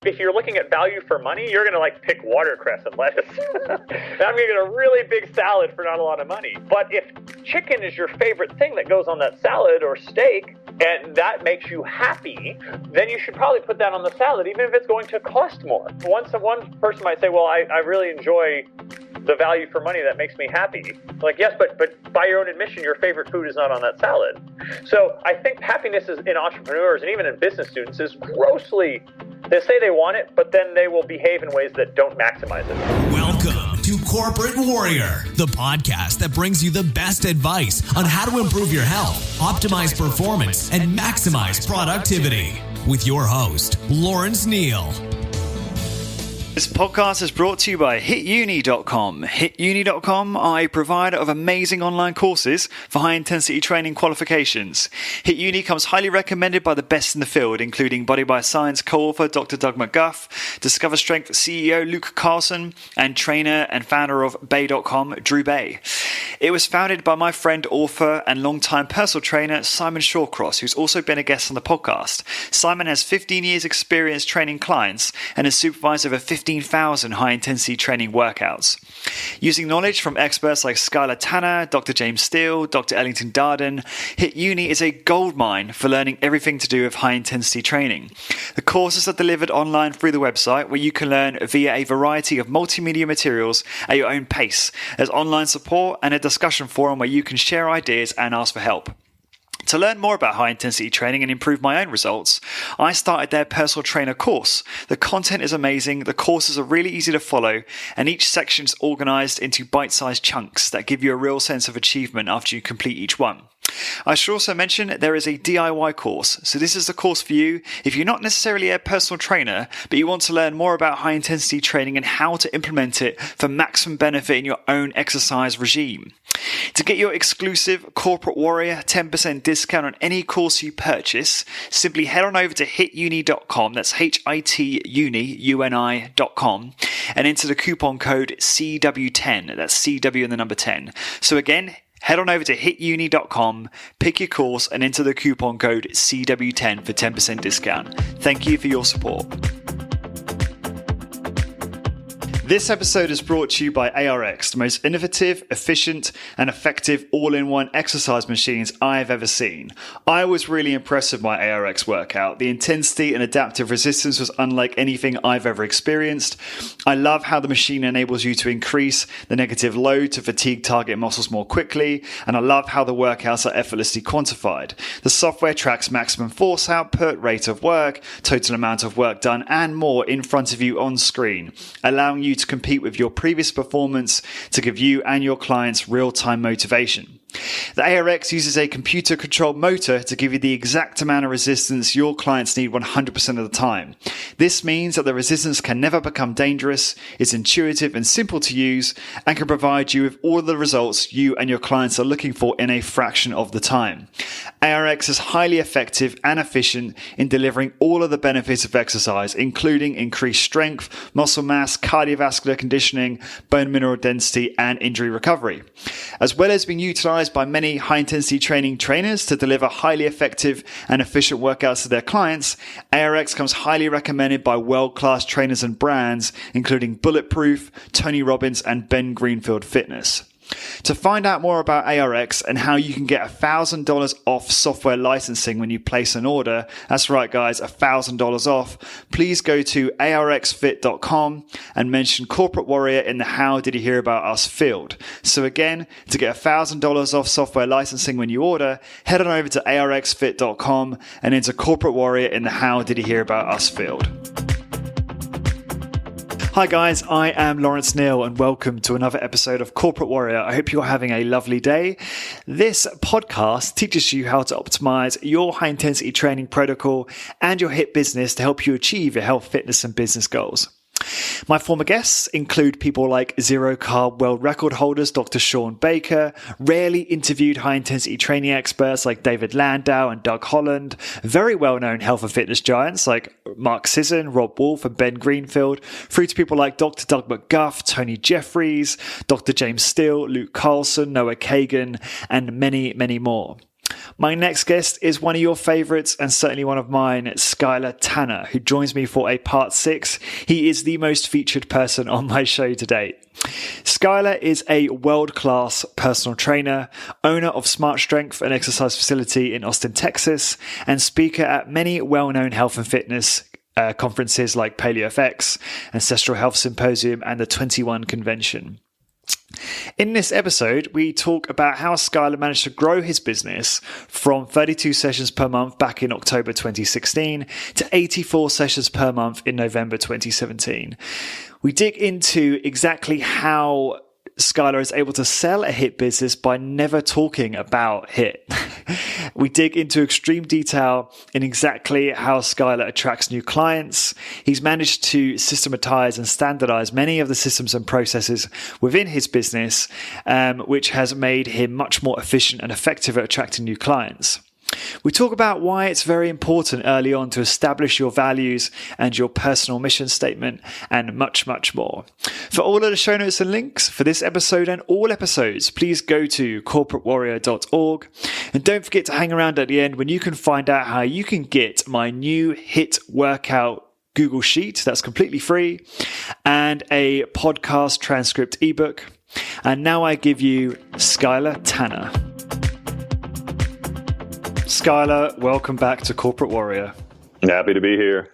If you're looking at value for money, you're going to pick watercress and lettuce. I'm going to get a really big salad for not a lot of money. But if chicken is your favorite thing that goes on that salad or steak, and that makes you happy, then you should probably put that on the salad, even if it's going to cost more. One person might say, well, I really enjoy the value for money that makes me happy. Yes, but by your own admission, your favorite food is not on that salad. So I think happiness is in entrepreneurs and even in business students is grossly, they say they want it, but then they will behave in ways that don't maximize it. Welcome to Corporate Warrior, the podcast that brings you the best advice on how to improve your health, optimize performance, and maximize productivity. With your host, Lawrence Neal. This podcast is brought to you by HitUni.com. HitUni.com are a provider of amazing online courses for high-intensity training qualifications. HitUni comes highly recommended by the best in the field, including Body by Science co-author Dr. Doug McGuff, Discover Strength CEO Luke Carlson, and trainer and founder of Bay.com, Drew Bay. It was founded by my friend, author, and longtime personal trainer Simon Shawcross, who's also been a guest on the podcast. Simon has 15 years experience training clients and has supervised over 15,000 high-intensity training workouts. Using knowledge from experts like Skyler Tanner, Dr. James Steele, Dr. Ellington Darden, HitUni is a goldmine for learning everything to do with high-intensity training. The courses are delivered online through the website, where you can learn via a variety of multimedia materials at your own pace. There's online support and a discussion forum where you can share ideas and ask for help. To learn more about high-intensity training and improve my own results, I started their personal trainer course. The content is amazing, the courses are really easy to follow, and each section is organized into bite-sized chunks that give you a real sense of achievement after you complete each one. I should also mention there is a DIY course. So this is the course for you if you're not necessarily a personal trainer, but you want to learn more about high-intensity training and how to implement it for maximum benefit in your own exercise regime. To get your exclusive Corporate Warrior 10% discount on any course you purchase, simply head on over to hituni.com, that's HITUNI.com, and enter the coupon code CW10, that's CW and the number 10. So again, head on over to hituni.com, pick your course, and enter the coupon code CW10 for 10% discount. Thank you for your support. This episode is brought to you by ARX, the most innovative, efficient, and effective all-in-one exercise machines I've ever seen. I was really impressed with my ARX workout. The intensity and adaptive resistance was unlike anything I've ever experienced. I love how the machine enables you to increase the negative load to fatigue target muscles more quickly, and I love how the workouts are effortlessly quantified. The software tracks maximum force output, rate of work, total amount of work done, and more in front of you on screen, allowing you to compete with your previous performance to give you and your clients real-time motivation. The ARX uses a computer-controlled motor to give you the exact amount of resistance your clients need 100% of the time. This means that the resistance can never become dangerous, is intuitive and simple to use, and can provide you with all of the results you and your clients are looking for in a fraction of the time. ARX is highly effective and efficient in delivering all of the benefits of exercise, including increased strength, muscle mass, cardiovascular conditioning, bone mineral density, and injury recovery. As well as being utilized by many high-intensity training trainers to deliver highly effective and efficient workouts to their clients, ARX comes highly recommended by world-class trainers and brands, including Bulletproof, Tony Robbins, and Ben Greenfield Fitness. To find out more about ARX and how you can get $1,000 off software licensing when you place an order, that's right guys, $1,000 off, please go to arxfit.com and mention Corporate Warrior in the How Did You Hear About Us field. So again, to get $1,000 off software licensing when you order, head on over to arxfit.com and enter Corporate Warrior in the How Did You Hear About Us field. Hi guys, I am Lawrence Neal and welcome to another episode of Corporate Warrior. I hope you're having a lovely day. This podcast teaches you how to optimize your high intensity training protocol and your HIIT business to help you achieve your health, fitness, and business goals. My former guests include people like zero carb world record holders Dr. Sean Baker, rarely interviewed high-intensity training experts like David Landau and Doug Holland, very well-known health and fitness giants like Mark Sisson, Rob Wolf, and Ben Greenfield, through to people like Dr. Doug McGuff, Tony Jeffries, Dr. James Steele, Luke Carlson, Noah Kagan, and many, many more. My next guest is one of your favorites and certainly one of mine, Skyler Tanner, who joins me for a part 6. He is the most featured person on my show to date. Skyler is a world-class personal trainer, owner of Smart Strength, an exercise facility in Austin, Texas, and speaker at many well-known health and fitness conferences like PaleoFX, Ancestral Health Symposium, and the 21 Convention. In this episode, we talk about how Skyler managed to grow his business from 32 sessions per month back in October 2016 to 84 sessions per month in November 2017. We dig into exactly how Skyler is able to sell a HIIT business by never talking about HIIT. We dig into extreme detail in exactly how Skyler attracts new clients. He's managed to systematize and standardize many of the systems and processes within his business, which has made him much more efficient and effective at attracting new clients. We talk about why it's very important early on to establish your values and your personal mission statement, and much, much more. For all of the show notes and links for this episode and all episodes, please go to corporatewarrior.org. And don't forget to hang around at the end when you can find out how you can get my new HIIT workout Google Sheet that's completely free, and a podcast transcript ebook. And now I give you Skyler Tanner. Skyler, welcome back to Corporate Warrior. Happy to be here.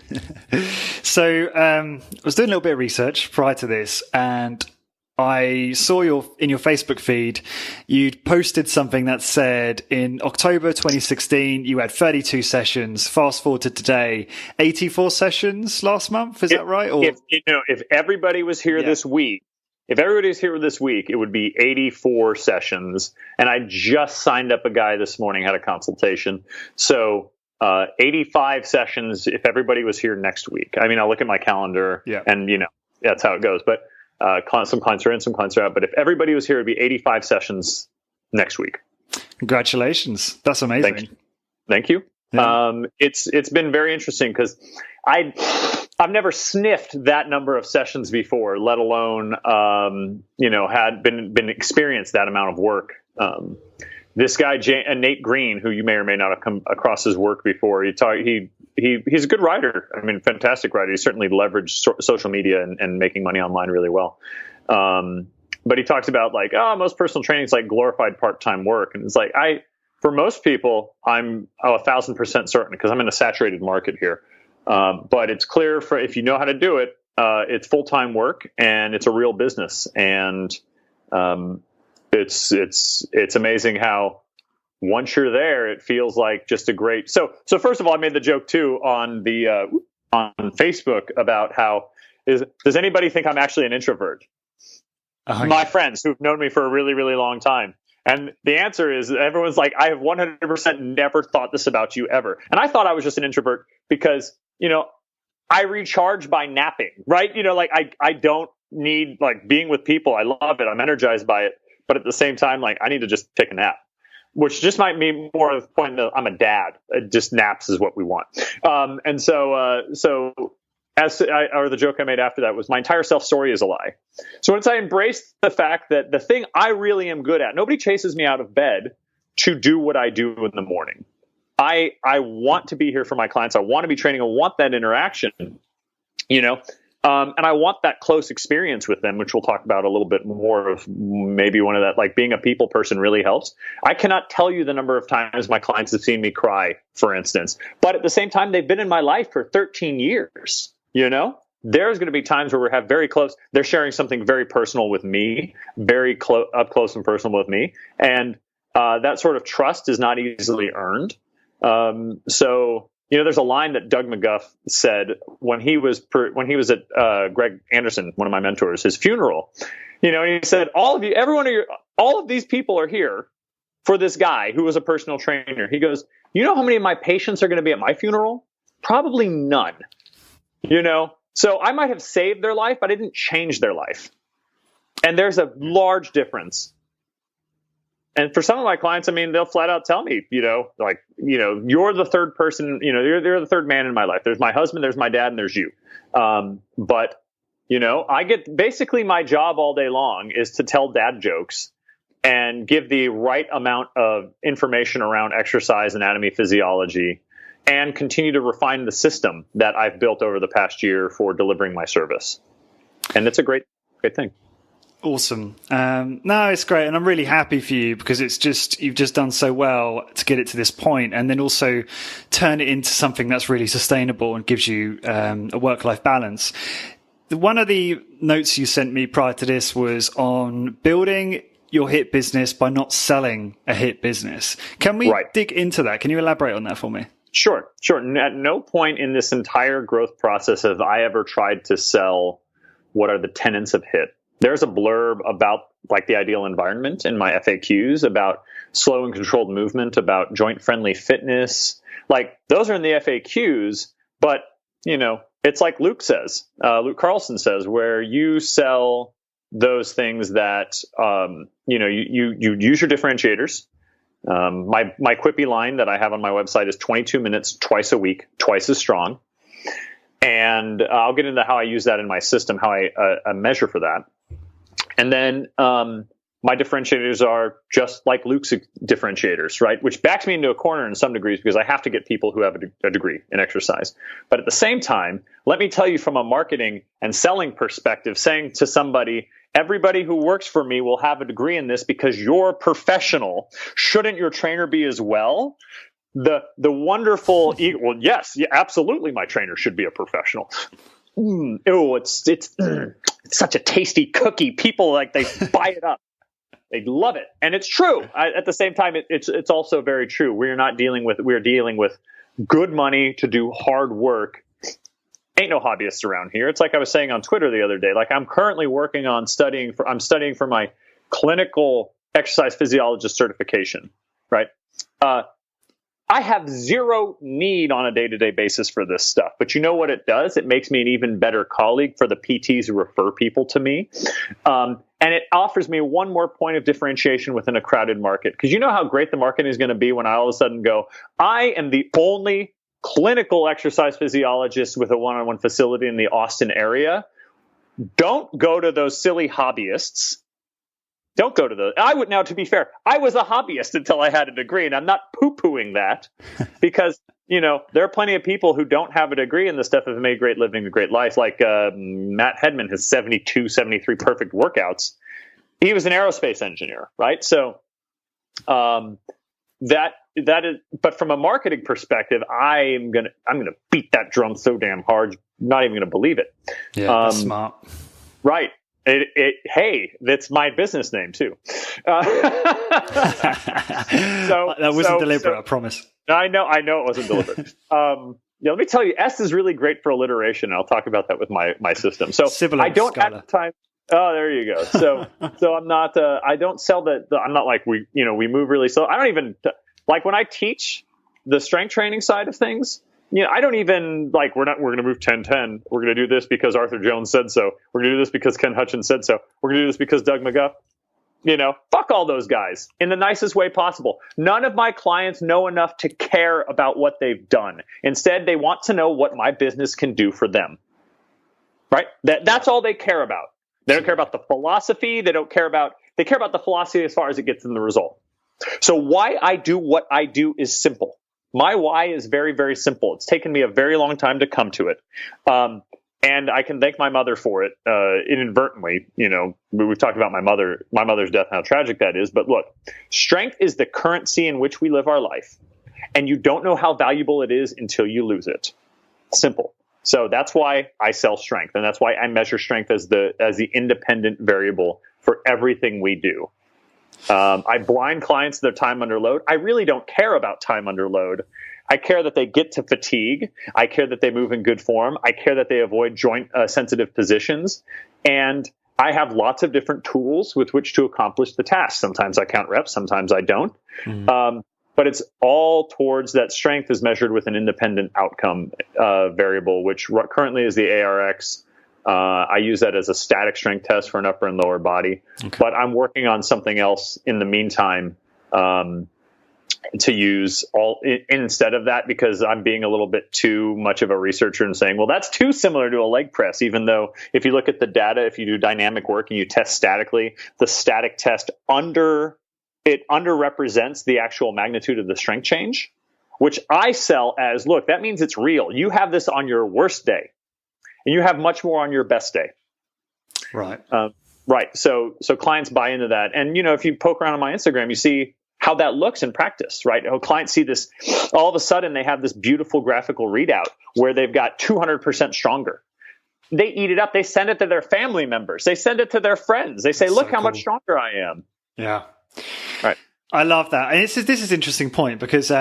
So I was doing a little bit of research prior to this, and I saw in your Facebook feed, you'd posted something that said in October 2016, you had 32 sessions. Fast forward to today, 84 sessions last month. Is that right? Or if everybody was here this week, if everybody's here this week, it would be 84 sessions. And I just signed up a guy this morning, had a consultation. So 85 sessions if everybody was here next week. I mean, I'll look at my calendar and, that's how it goes. But some clients are in, some clients are out. But if everybody was here, it'd be 85 sessions next week. Congratulations. That's amazing. Thank you. Yeah. It's been very interesting because I've never sniffed that number of sessions before, let alone, had been experienced that amount of work. This guy, Nate Green, who you may or may not have come across his work before, he's a good writer. I mean, fantastic writer. He certainly leveraged social media and making money online really well. But he talks about most personal training is like glorified part-time work. And it's like, for most people, I'm 1,000% certain because I'm in a saturated market here. But it's clear if you know how to do it, it's full-time work and it's a real business. And it's amazing how once you're there, it feels like just a great. So first of all, I made the joke too on Facebook about does anybody think I'm actually an introvert? My friends who've known me for a really, really long time. And the answer is everyone's like, I have 100% never thought this about you ever. And I thought I was just an introvert because, I recharge by napping, right? I don't need being with people. I love it. I'm energized by it. But at the same time, I need to just take a nap, which just might mean more of the point that I'm a dad. Just naps is what we want. And so the joke I made after that was my entire self story is a lie. So once I embraced the fact that the thing I really am good at, nobody chases me out of bed to do what I do in the morning. I want to be here for my clients. I want to be training. I want that interaction, and I want that close experience with them, which we'll talk about a little bit more of. Maybe one of that, being a people person really helps. I cannot tell you the number of times my clients have seen me cry, for instance, but at the same time, they've been in my life for 13 years, There's going to be times where we have very close, they're sharing something very personal with me, very up close and personal with me. And that sort of trust is not easily earned. There's a line that Doug McGuff said when he was at Greg Anderson, one of my mentors, his funeral. And he said, all of these people are here for this guy who was a personal trainer. He goes, you know how many of my patients are going to be at my funeral? Probably none. So I might have saved their life, but I didn't change their life. And there's a large difference. And for some of my clients, they'll flat out tell me, you're the third person, you're the third man in my life. There's my husband, there's my dad, and there's you. But I get basically my job all day long is to tell dad jokes and give the right amount of information around exercise, anatomy, physiology, and continue to refine the system that I've built over the past year for delivering my service. And it's a great thing. Awesome. No, it's great. And I'm really happy for you because you've just done so well to get it to this point and then also turn it into something that's really sustainable and gives you a work-life balance. One of the notes you sent me prior to this was on building your hit business by not selling a hit business. Can we dig into that? Can you elaborate on that for me? Sure. At no point in this entire growth process have I ever tried to sell what are the tenets of hit. There's a blurb about like the ideal environment in my FAQs about slow and controlled movement, about joint friendly fitness. Like those are in the FAQs, but it's like Luke Carlson says, where you sell those things that, you use your differentiators. My quippy line that I have on my website is 22 minutes twice a week, twice as strong. And I'll get into how I use that in my system, how I measure for that. And then my differentiators are just like Luke's differentiators, right? Which backs me into a corner in some degrees because I have to get people who have a degree in exercise. But at the same time, let me tell you from a marketing and selling perspective, saying to somebody, everybody who works for me will have a degree in this because you're a professional. Shouldn't your trainer be as well? The wonderful, well, yes, yeah, absolutely. My trainer should be a professional. It's such a tasty cookie. People they buy it up. They love it. And it's true. At the same time, it's also very true. We're dealing with good money to do hard work. Ain't no hobbyists around here. It's like I was saying on Twitter the other day, like I'm currently working on studying for my clinical exercise physiologist certification, right? I have zero need on a day-to-day basis for this stuff. But you know what it does? It makes me an even better colleague for the PTs who refer people to me. And it offers me one more point of differentiation within a crowded market. Because you know how great the marketing is going to be when I all of a sudden go, I am the only clinical exercise physiologist with a one-on-one facility in the Austin area. Don't go to those silly hobbyists. Don't go to those. Now, to be fair, I was a hobbyist until I had a degree, and I'm not poo-pooing that because, there are plenty of people who don't have a degree in this stuff have made great living, a great life. Like Matt Hedman has 72, 73 perfect workouts. He was an aerospace engineer, right? So that is, but from a marketing perspective, I'm gonna beat that drum so damn hard, you're not even gonna believe it. Yeah, that's smart. Right. Hey, that's my business name too. That wasn't deliberate, I promise. I know it wasn't deliberate. Let me tell you, S is really great for alliteration. And I'll talk about that with my system. So Sibilance, I don't Skyler. have time. Oh, there you go. So I'm not. I don't sell I'm not like we move really slow. I don't even like when I teach the strength training side of things. I don't even we're going to move 10-10. We're going to do this because Arthur Jones said so. We're going to do this because Ken Hutchins said so. We're going to do this because Doug McGuff. Fuck all those guys in the nicest way possible. None of my clients know enough to care about what they've done. Instead, they want to know what my business can do for them. Right? That's all they care about. They don't care about the philosophy. They care about the philosophy as far as it gets them the result. So why I do what I do is simple. My why is very, very simple. It's taken me a very long time to come to it. And I can thank my mother for it inadvertently. We've talked about my mother's death and how tragic that is. But look, strength is the currency in which we live our life. And you don't know how valuable it is until you lose it. Simple. So that's why I sell strength. And that's why I measure strength as the independent variable for everything we do. I blind clients to their time under load. I really don't care about time under load. I care that they get to fatigue. I care that they move in good form. I care that they avoid joint sensitive positions. And I have lots of different tools with which to accomplish the task. Sometimes I count reps. Sometimes I don't. Mm-hmm. But it's all towards that strength is measured with an independent outcome variable, which currently is the ARX. I use that as a static strength test for an upper and lower body, but I'm working on something else in the meantime to use instead of that, because I'm being a little bit too much of a researcher and saying, well, that's too similar to a leg press, even though if you look at the data, if you do dynamic work and you test statically, the static test underrepresents the actual magnitude of the strength change, which I sell as, look, that means it's real. You have this on your worst day and you have much more on your best day. Right. Right. So clients buy into that. And, if you poke around on my Instagram, you see how that looks in practice, right? Clients see this, all of a sudden they have this beautiful graphical readout where they've got 200% stronger. They eat it up. They send it to their family members. They send it to their friends. They say, look how much stronger I am. Yeah. Right. I love that. And this is an interesting point because,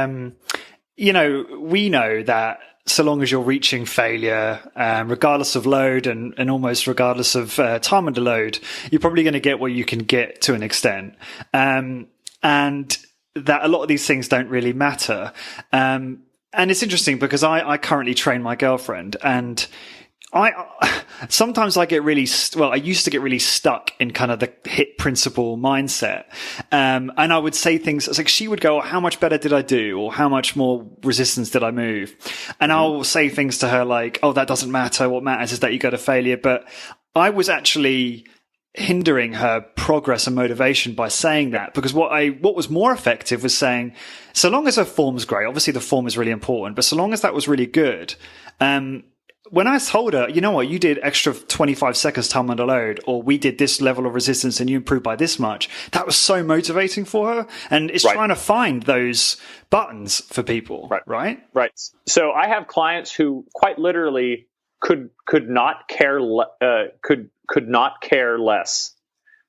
we know that so long as you're reaching failure, regardless of load and almost regardless of time under load, you're probably going to get what you can get to an extent. And that a lot of these things don't really matter. And it's interesting because I currently train my girlfriend, and sometimes I get really, I used to get really stuck in kind of the hit principle mindset. And I would say things, it's like she would go, how much better did I do? Or how much more resistance did I move? And I'll say things to her like, oh, that doesn't matter. What matters is that you go to failure. But I was actually hindering her progress and motivation by saying that, because what was more effective was saying, so long as her form's great, obviously the form is really important, but so long as that was really good, when I told her, you know what, you did extra 25 seconds time under load, or we did this level of resistance and you improved by this much, that was so motivating for her. And it's trying to find those buttons for people, right? Right. So I have clients who quite literally could not care less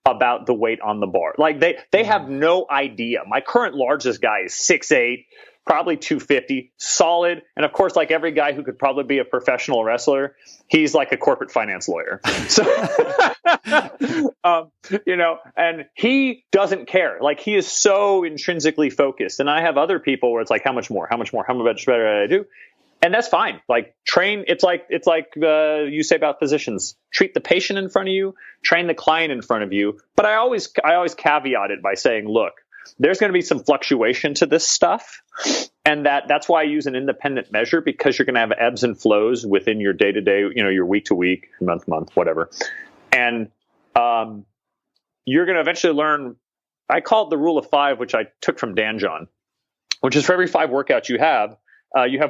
about the weight on the bar. Like they have no idea. My current largest guy is 6'8", probably 250, solid. And of course, like every guy who could probably be a professional wrestler, he's like a corporate finance lawyer. So, and he doesn't care. Like he is so intrinsically focused. And I have other people where it's like, how much more, how much much better did I do? And that's fine. Like train. It's like you say about physicians, treat the patient in front of you, train the client in front of you. But I always caveat it by saying, look, there's going to be some fluctuation to this stuff. And that's why I use an independent measure, because you're going to have ebbs and flows within your day to day, your week to week, month to month, whatever. And you're going to eventually learn, I call it the rule of 5, which I took from Dan John, which is for every 5 workouts you have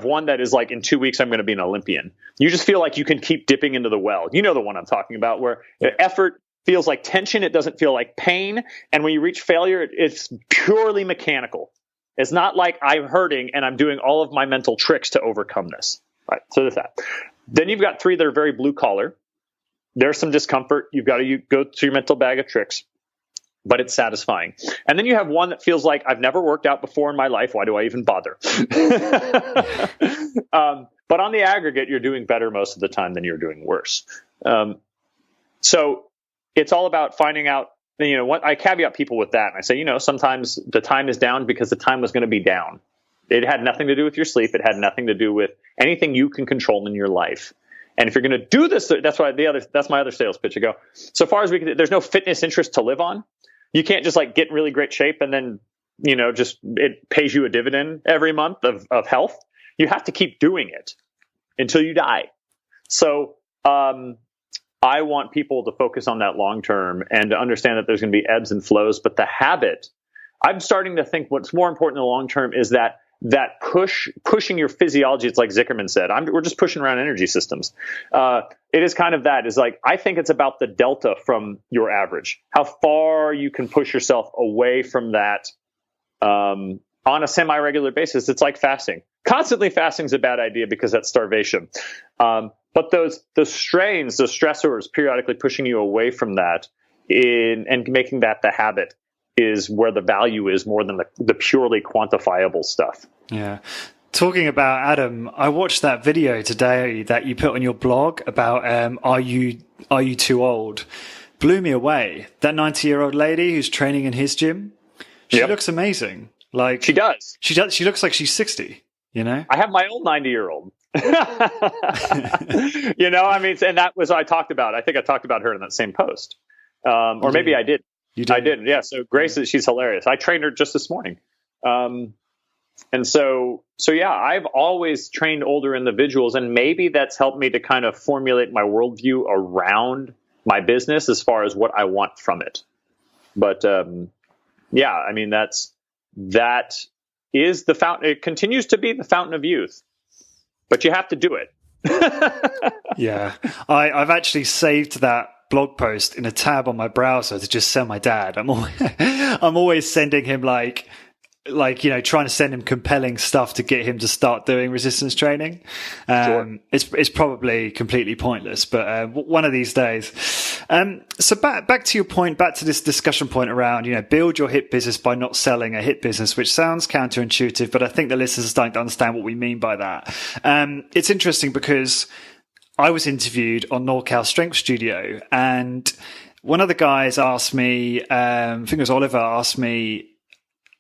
one that is like, in 2 weeks, I'm going to be an Olympian. You just feel like you can keep dipping into the well. You know the one I'm talking about, where effort feels like tension. It doesn't feel like pain. And when you reach failure, it's purely mechanical. It's not like I'm hurting and I'm doing all of my mental tricks to overcome this. Right. So there's that. Then you've got 3 that are very blue collar. There's some discomfort. You've got to go through your mental bag of tricks, but it's satisfying. And then you have one that feels like, I've never worked out before in my life. Why do I even bother? But on the aggregate, you're doing better most of the time than you're doing worse. So it's all about finding out, what I caveat people with that. And I say, sometimes the time is down because the time was going to be down. It had nothing to do with your sleep. It had nothing to do with anything you can control in your life. And if you're going to do this, that's my other sales pitch. I go, so far as we can, there's no fitness interest to live on. You can't just like get in really great shape and then, just it pays you a dividend every month of health. You have to keep doing it until you die. So, I want people to focus on that long term and to understand that there's going to be ebbs and flows, but the habit, I'm starting to think what's more important in the long term is that pushing your physiology. It's like Zickerman said, we're just pushing around energy systems. It is kind of that is like, I think it's about the delta from your average, how far you can push yourself away from that, on a semi-regular basis. It's like fasting. Constantly fasting is a bad idea because that's starvation. But those strains, those stressors periodically pushing you away from that and making that the habit is where the value is more than the purely quantifiable stuff. Yeah. Talking about Adam, I watched that video today that you put on your blog about are you too old? Blew me away. That 90-year-old lady who's training in his gym, she looks amazing. Like she does. She looks like she's 60. I have my old 90-year-old. And that was I talked about. I think I talked about her in that same post, or maybe I did. You did. I did. Yeah. So Grace, she's hilarious. I trained her just this morning. Yeah, I've always trained older individuals, and maybe that's helped me to kind of formulate my worldview around my business as far as what I want from it. But yeah, I mean, that is the fountain. It continues to be the fountain of youth, but you have to do it. Yeah, I've actually saved that blog post in a tab on my browser to just send my dad. I'm always sending him like trying to send him compelling stuff to get him to start doing resistance training. Sure. It's probably completely pointless, but one of these days. So back to your point, back to this discussion point around, build your hit business by not selling a hit business, which sounds counterintuitive, but I think the listeners are starting to understand what we mean by that. It's interesting because I was interviewed on NorCal Strength Studio, and one of the guys asked me, I think it was Oliver, asked me,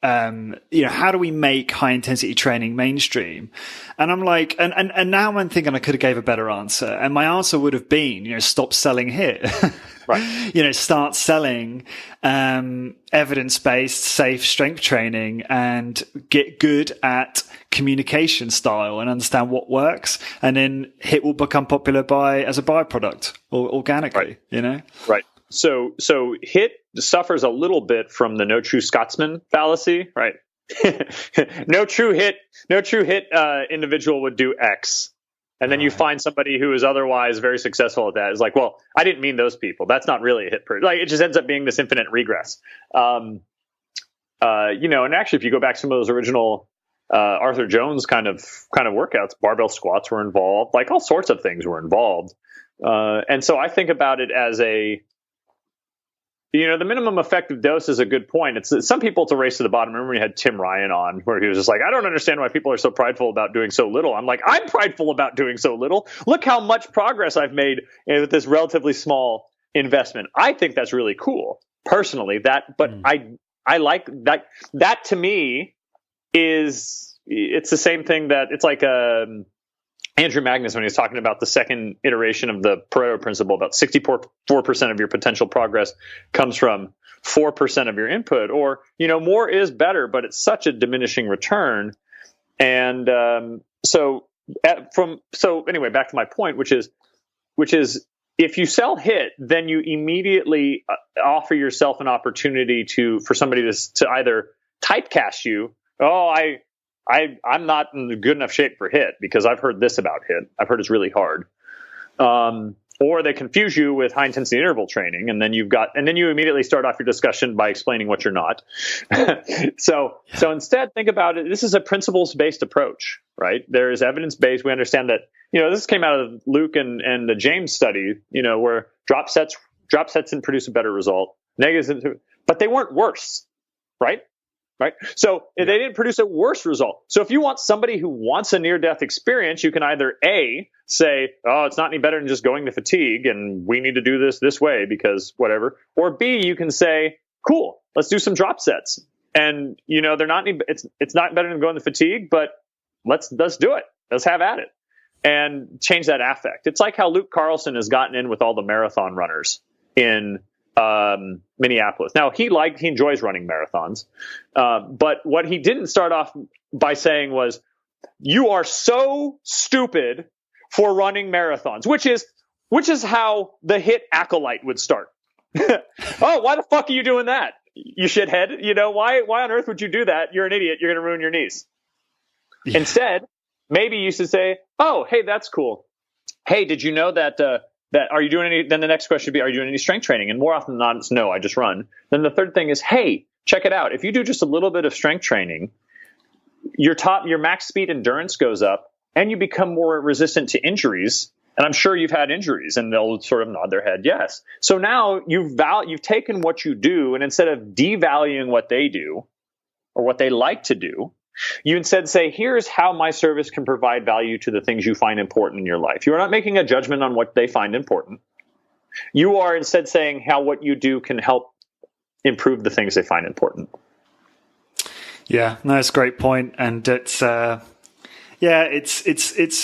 how do we make high intensity training mainstream? And I'm like, and now I'm thinking I could have gave a better answer. And my answer would have been, stop selling HIIT. Right. Start selling, evidence-based, safe strength training and get good at communication style and understand what works. And then HIIT will become popular as a byproduct or organically, Right. So HIIT suffers a little bit from the no true Scotsman fallacy, right? no true HIIT individual would do X. And then you find somebody who is otherwise very successful at that. It's like, well, I didn't mean those people. That's not really a HIIT person. Like, it just ends up being this infinite regress. And actually, if you go back to some of those original Arthur Jones kind of workouts, barbell squats were involved, like all sorts of things were involved. And so I think about it as the minimum effective dose is a good point. It's some people, it's a race to the bottom. Remember we had Tim Ryan on where he was just like, I don't understand why people are so prideful about doing so little. I'm like, I'm prideful about doing so little. Look how much progress I've made with this relatively small investment. I think that's really cool personally, I like that. That to me it's the same thing that it's like, Andrew Magnus, when he was talking about the second iteration of the Pareto principle, about 64% of your potential progress comes from 4% of your input, or, more is better, but it's such a diminishing return. And anyway, back to my point, which is if you sell HIIT, then you immediately offer yourself an opportunity for somebody to either typecast you. I'm not in good enough shape for HIIT because I've heard this about HIIT. I've heard it's really hard. Or they confuse you with high intensity interval training, and then you immediately start off your discussion by explaining what you're not. So instead, think about it. This is a principles based approach, right? There is evidence based. We understand that this came out of Luke and the James study, where drop sets didn't produce a better result. Negatives, but they weren't worse, right? Right. So they didn't produce a worse result. So if you want somebody who wants a near-death experience, you can either A, say, oh, it's not any better than just going to fatigue and we need to do this way because whatever. Or B, you can say, cool, let's do some drop sets. And, they're not it's not better than going to fatigue, but let's do it. Let's have at it and change that affect. It's like how Luke Carlson has gotten in with all the marathon runners in Minneapolis. Now he enjoys running marathons, but what he didn't start off by saying was, "You are so stupid for running marathons," which is how the HIIT acolyte would start. Oh, why the fuck are you doing that, you shithead? Why on earth would you do that? You're an idiot. You're going to ruin your knees. Yeah. Instead, maybe you should say, "Oh, hey, that's cool. Hey, did you know that?" That are you doing any? Then the next question would be, are you doing any strength training? And more often than not, it's no, I just run. Then the third thing is, hey, check it out. If you do just a little bit of strength training, your max speed endurance goes up, and you become more resistant to injuries. And I'm sure you've had injuries, and they'll sort of nod their head, yes. So now you've taken what you do, and instead of devaluing what they do or what they like to do, you instead say, here's how my service can provide value to the things you find important in your life. You are not making a judgment on what they find important. You are instead saying how what you do can help improve the things they find important. Yeah, no, that's a great point. And it's, Yeah, it's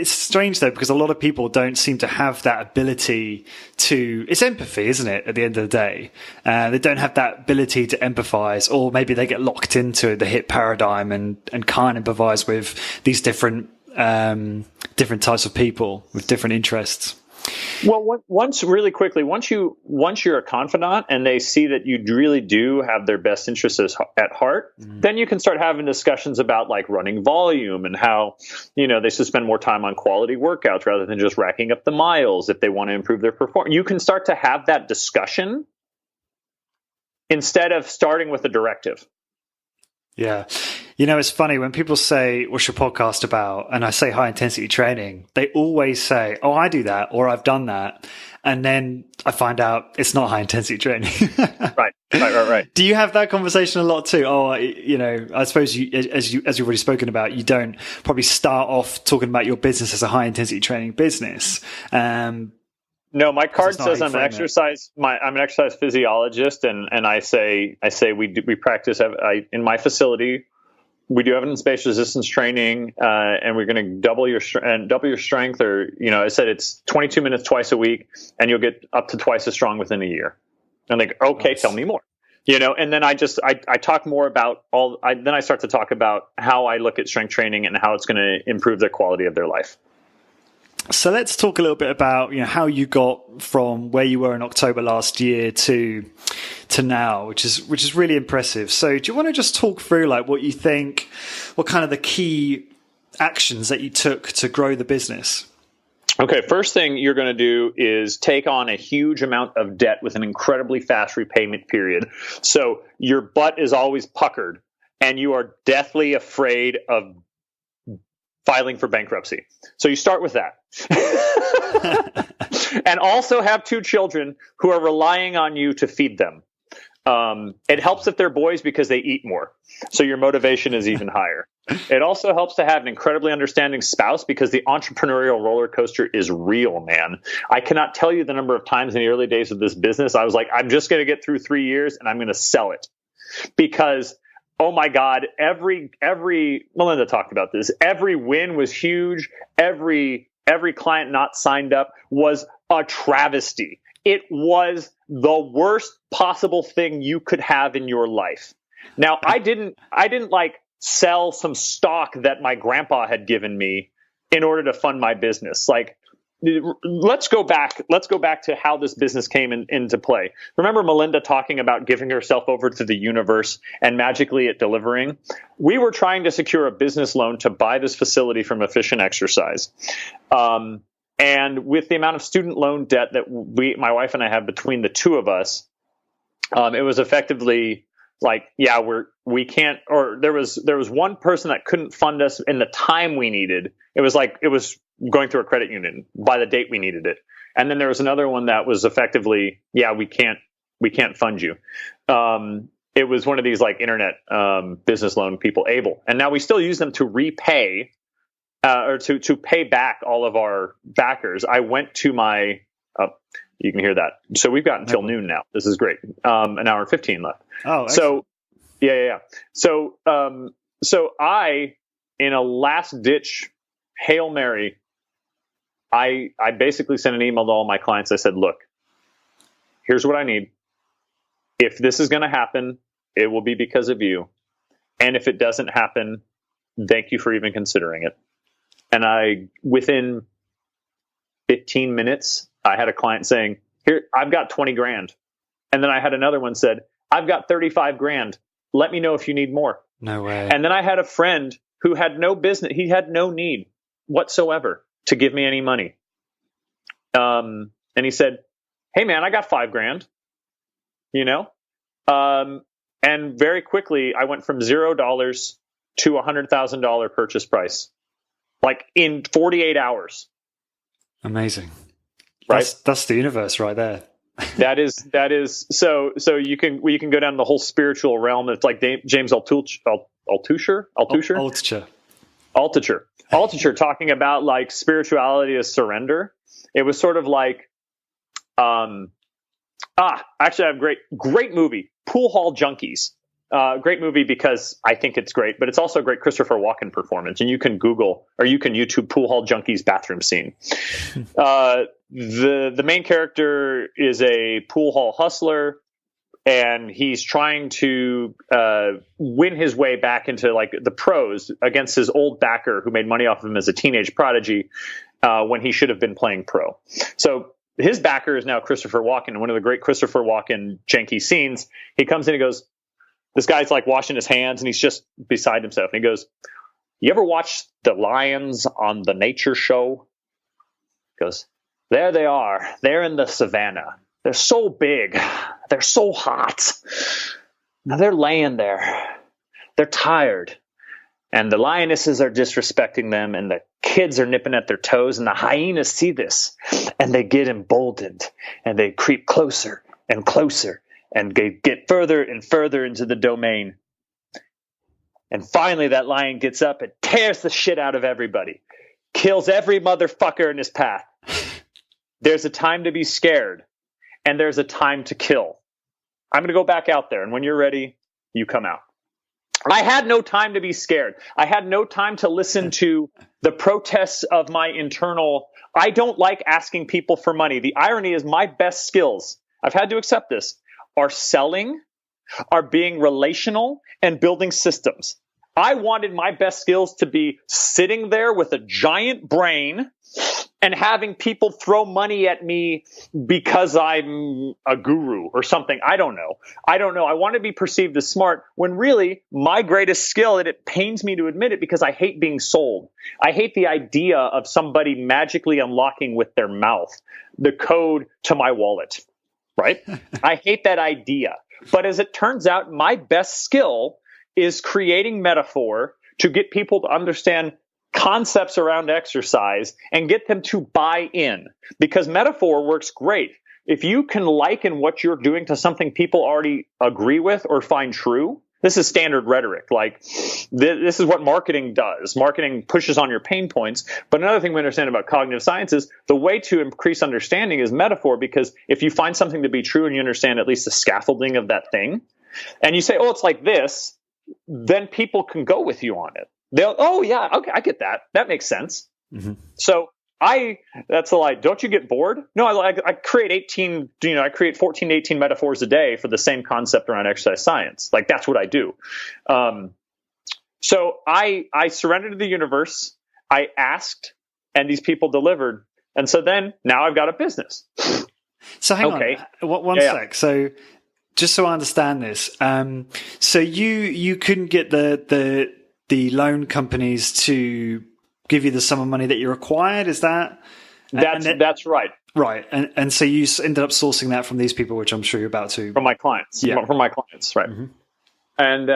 strange though, because a lot of people don't seem to have that ability to. It's empathy, isn't it? At the end of the day, they don't have that ability to empathize, or maybe they get locked into the hit paradigm and can't empathize with these different types of people with different interests. Well, once you're a confidant and they see that you really do have their best interests at heart, then you can start having discussions about like running volume and how, they should spend more time on quality workouts rather than just racking up the miles if they want to improve their performance. You can start to have that discussion instead of starting with a directive. Yeah. It's funny when people say, what's your podcast about? And I say high intensity training, they always say, oh, I do that, or I've done that. And then I find out it's not high intensity training. Right. Do you have that conversation a lot too? Oh, I suppose as you've already spoken about, you don't probably start off talking about your business as a high intensity training business. No, my card says I'm an exercise physiologist, and I say we practice in my facility. We do evidence-based resistance training, and we're going to double your strength. Or I said it's 22 minutes twice a week, and you'll get up to twice as strong within a year. And like, okay, nice. Tell me more. And then I talk more about then I start to talk about how I look at strength training and how it's going to improve the quality of their life. So let's talk a little bit about how you got from where you were in October last year to now, which is really impressive. So do you want to just talk through like what you think, what kind of the key actions that you took to grow the business? Okay, first thing you're going to do is take on a huge amount of debt with an incredibly fast repayment period. So your butt is always puckered and you are deathly afraid of filing for bankruptcy. So you start with that. And also have 2 children who are relying on you to feed them. It helps if they're boys because they eat more. So your motivation is even higher. It also helps to have an incredibly understanding spouse because the entrepreneurial roller coaster is real, man. I cannot tell you the number of times in the early days of this business, I was like, I'm just going to get through 3 years and I'm going to sell it. Because oh my God, every Melinda talked about this. Every win was huge. Every client not signed up was a travesty. It was the worst possible thing you could have in your life. Now, I didn't like sell some stock that my grandpa had given me in order to fund my business. Like, let's go back to how this business came into play. Remember Melinda talking about giving herself over to the universe and magically it delivering? We were trying to secure a business loan to buy this facility from Efficient Exercise. And with the amount of student loan debt that my wife and I have between the two of us, it was effectively like, yeah, we can't, or there was one person that couldn't fund us in the time we needed. It was going through a credit union by the date we needed it. And then there was another one that was effectively, yeah, we can't fund you. It was one of these like internet business loan people, Able. And now we still use them to repay or to pay back all of our backers. I went to my, you can hear that. So we've got until noon now. This is great. An hour and 15 left. Oh, excellent. So yeah. So I, in a last ditch Hail Mary, I basically sent an email to all my clients. I said, look, here's what I need. If this is going to happen, it will be because of you. And if it doesn't happen, thank you for even considering it. And within 15 minutes, I had a client saying, here, I've got 20 grand. And then I had another one said, I've got 35 grand. Let me know if you need more. No way. And then I had a friend who had no business. He had no need whatsoever to give me any money. And he said, hey man, I got 5 grand, and very quickly I went from $0 to $100,000 purchase price, like in 48 hours. Amazing. Right. That's the universe right there. that is so you can go down the whole spiritual realm. It's like James Altucher talking about like spirituality as surrender. It was sort of like, actually I have great movie, Pool Hall Junkies. Great movie because I think it's great, but it's also a great Christopher Walken performance. And you can Google or you can YouTube Pool Hall Junkies bathroom scene. The main character is a pool hall hustler, and he's trying to win his way back into like the pros against his old backer who made money off of him as a teenage prodigy when he should have been playing pro. So his backer is now Christopher Walken. One of the great Christopher Walken janky scenes, he comes in and goes, this guy's like washing his hands and he's just beside himself. And he goes, you ever watch the lions on the nature show? He goes, there they are. They're in the savannah. They're so big. They're so hot. Now they're laying there. They're tired. And the lionesses are disrespecting them, and the kids are nipping at their toes, and the hyenas see this, and they get emboldened, and they creep closer and closer, and they get further and further into the domain. And finally that lion gets up and tears the shit out of everybody, kills every motherfucker in his path. There's a time to be scared, and there's a time to kill. I'm going to go back out there, and when you're ready, you come out. I had no time to be scared. I had no time to listen to the protests of my internal, I don't like asking people for money. The irony is my best skills, I've had to accept this, are selling, are being relational, and building systems. I wanted my best skills to be sitting there with a giant brain and having people throw money at me because I'm a guru or something. I don't know. I want to be perceived as smart when really my greatest skill, and it pains me to admit it because I hate being sold. I hate the idea of somebody magically unlocking with their mouth the code to my wallet, right? I hate that idea. But as it turns out, my best skill is creating metaphor to get people to understand concepts around exercise and get them to buy in, because metaphor works great. If you can liken what you're doing to something people already agree with or find true, this is standard rhetoric. Like this is what marketing does. Marketing pushes on your pain points. But another thing we understand about cognitive science is the way to increase understanding is metaphor, because if you find something to be true and you understand at least the scaffolding of that thing, and you say, oh, it's like this, then people can go with you on it. They'll, oh yeah, okay, I get that. That makes sense. Mm-hmm. So that's a lie. Don't you get bored? No, I create 14 to 18 metaphors a day for the same concept around exercise science. Like that's what I do. So I surrendered to the universe. I asked, and these people delivered. And so then now I've got a business. So hang on, one sec. So just so I understand this, so you couldn't get the loan companies to give you the sum of money that you required? Is that? That's right. Right. And so you ended up sourcing that from these people, which I'm sure you're about to. From my clients. Yeah. From my clients. Right. Mm-hmm. And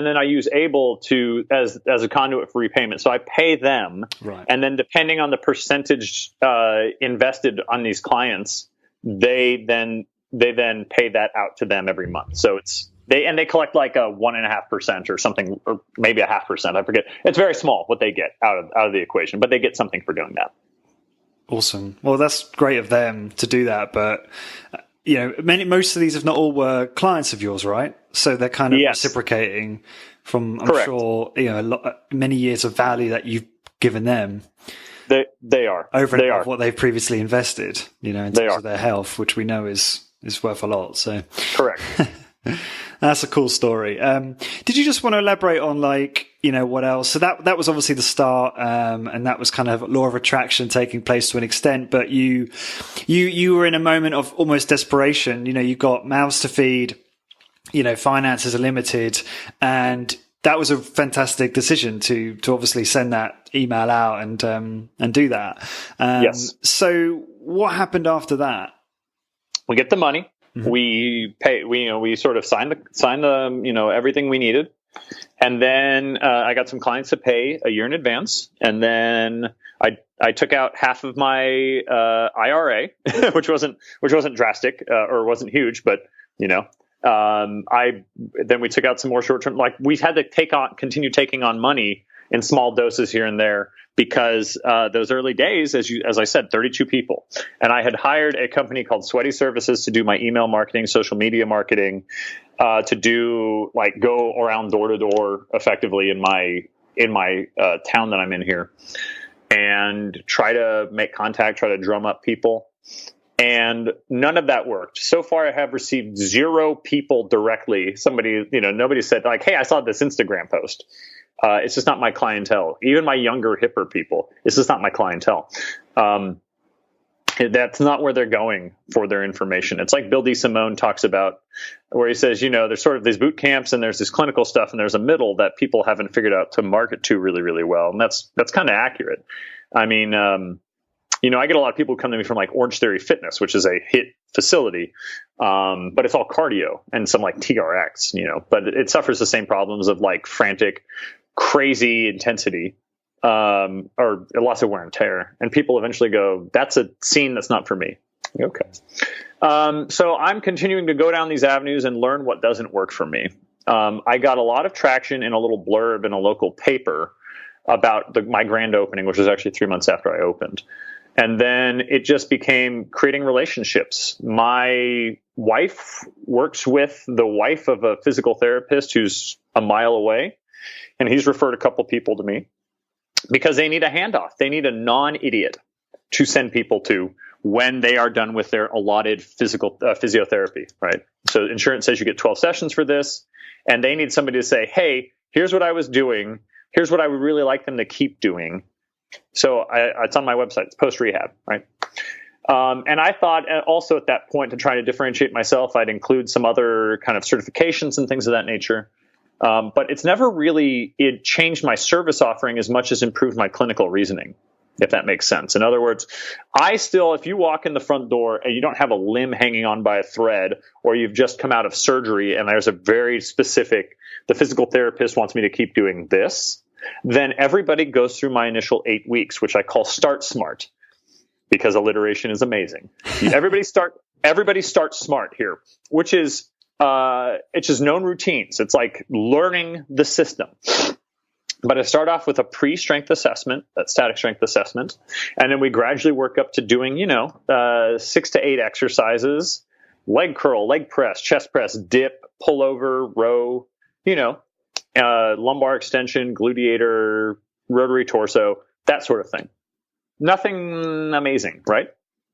then I use Able as a conduit for repayment. So I pay them. Right. And then depending on the percentage invested on these clients, they then pay that out to them every month. So they collect like a 1.5% or something, or maybe 0.5%. I forget. It's very small what they get out of the equation, but they get something for doing that. Awesome. Well, that's great of them to do that. But most of these, if not all, were clients of yours, right? So they're kind of reciprocating from, I'm sure, many years of value that you've given them. They are over and above what they've previously invested. In terms of their health, which we know is worth a lot. So correct. That's a cool story. Did you just want to elaborate on what else? So that was obviously the start, and that was kind of law of attraction taking place to an extent. But you were in a moment of almost desperation. You got mouths to feed. Finances are limited, and that was a fantastic decision to obviously send that email out and do that. Yes. So what happened after that? We get the money. Mm-hmm. We pay. We sort of signed the everything we needed, and then I got some clients to pay a year in advance, and then I took out half of my IRA, which wasn't drastic or wasn't huge, but then we took out some more short term. Like we had to continue taking on money in small doses here and there, because those early days, as I said, 32 people. And I had hired a company called Sweaty Services to do my email marketing, social media marketing. to do like go around door to door effectively in my town that I'm in here, and try to make contact, try to drum up people. And none of that worked. So far, I have received 0 people directly. Nobody said like, "Hey, I saw this Instagram post." It's just not my clientele. Even my younger, hipper people, it's just not my clientele. That's not where they're going for their information. It's like Bill DeSimone talks about, where he says, there's sort of these boot camps and there's this clinical stuff and there's a middle that people haven't figured out to market to really, really well. And that's kind of accurate. I mean, I get a lot of people who come to me from like Orange Theory Fitness, which is a HIIT facility, but it's all cardio and some like TRX, but it suffers the same problems of like frantic, crazy intensity, or lots of wear and tear. And people eventually go, that's a scene that's not for me. Okay. So I'm continuing to go down these avenues and learn what doesn't work for me. I got a lot of traction in a little blurb in a local paper about my grand opening, which was actually 3 months after I opened. And then it just became creating relationships. My wife works with the wife of a physical therapist who's a mile away, and he's referred a couple people to me because they need a handoff. They need a non-idiot to send people to when they are done with their allotted physiotherapy, right? So insurance says you get 12 sessions for this, and they need somebody to say, hey, here's what I was doing. Here's what I would really like them to keep doing. So it's on my website. It's post-rehab, right? And I thought also at that point, to try to differentiate myself, I'd include some other kind of certifications and things of that nature. But it's never really changed my service offering as much as improved my clinical reasoning, if that makes sense. In other words, if you walk in the front door and you don't have a limb hanging on by a thread, or you've just come out of surgery and there's a very specific, the physical therapist wants me to keep doing this, then everybody goes through my initial 8 weeks, which I call Start Smart, because alliteration is amazing. Everybody start smart here, which is it's just known routines. It's like learning the system. But I start off with a pre-strength assessment, that static strength assessment, and then we gradually work up to doing 6 to 8 exercises: leg curl, leg press, chest press, dip, pullover, row, lumbar extension, gluteator, rotary torso, that sort of thing. Nothing amazing, right?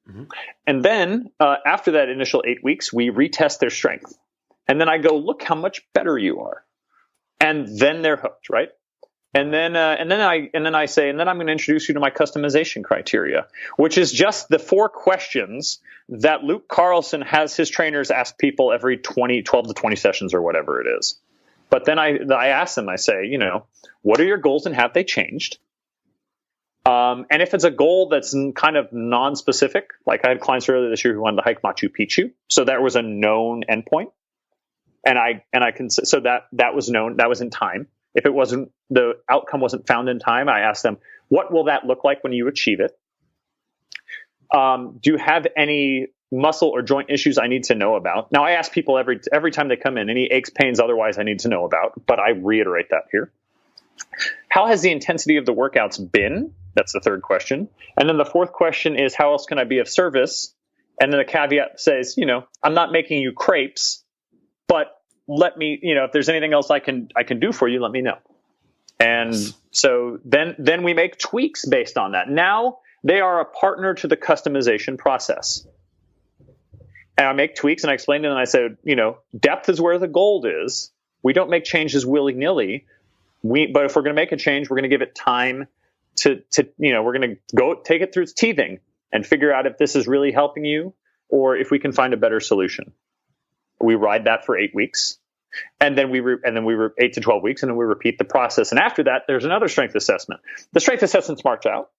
Mm-hmm. And then after that initial 8 weeks, we retest their strength. And then I go, look how much better you are. And then they're hooked, right? And then I say, and then I'm going to introduce you to my customization criteria, which is just the 4 questions that Luke Carlson has his trainers ask people every 12 to 20 sessions or whatever it is. But then I ask them, I say, what are your goals and have they changed? And if it's a goal that's kind of non-specific, like I had clients earlier this year who wanted to hike Machu Picchu, so that was a known endpoint, and I can, so that was known, that was in time. If the outcome wasn't found in time, I asked them, what will that look like when you achieve it? Do you have any muscle or joint issues I need to know about? Now, I ask people every time they come in, any aches, pains, otherwise I need to know about, but I reiterate that here. How has the intensity of the workouts been? That's the 3rd question. And then the 4th question is, how else can I be of service? And then the caveat says, I'm not making you crepes, but let me, if there's anything else I can do for you, let me know. And so then we make tweaks based on that. Now they are a partner to the customization process. And I make tweaks and I explain it, and I said, depth is where the gold is. We don't make changes willy-nilly. But if we're going to make a change, we're going to give it time to we're going to go take it through its teething and figure out if this is really helping you or if we can find a better solution. We ride that for 8 weeks, and then we 8 to 12 weeks, and then we repeat the process. And after that, there's another strength assessment. The strength assessment marks out,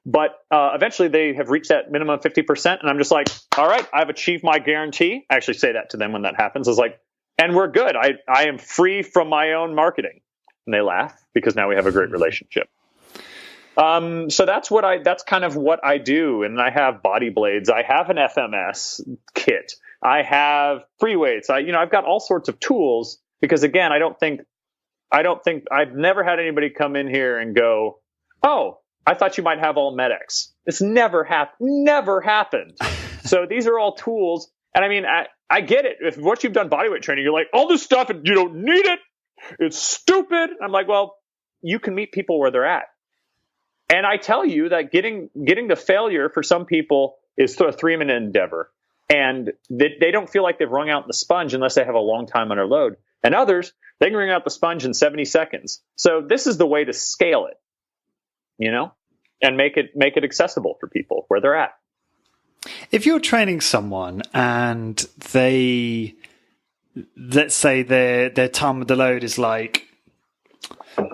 but eventually they have reached that minimum 50%, and I'm just like, all right, I've achieved my guarantee. I actually say that to them when that happens. It's like, and we're good. I am free from my own marketing. And they laugh because now we have a great relationship. So that's kind of what I do. And I have body blades. I have an FMS kit. I have free weights. I've got all sorts of tools because, again, I've never had anybody come in here and go, oh, I thought you might have all MedX. It's never happened. So these are all tools. And I mean, I get it. If once you've done bodyweight training, you're like, all this stuff, and you don't need it. It's stupid. I'm like, well, you can meet people where they're at. And I tell you that getting to failure for some people is a 3-minute endeavor. And they don't feel like they've wrung out the sponge unless they have a long time under load. And others, they can wring out the sponge in 70 seconds. So this is the way to scale it, and make it accessible for people where they're at. If you're training someone and let's say their time under load is like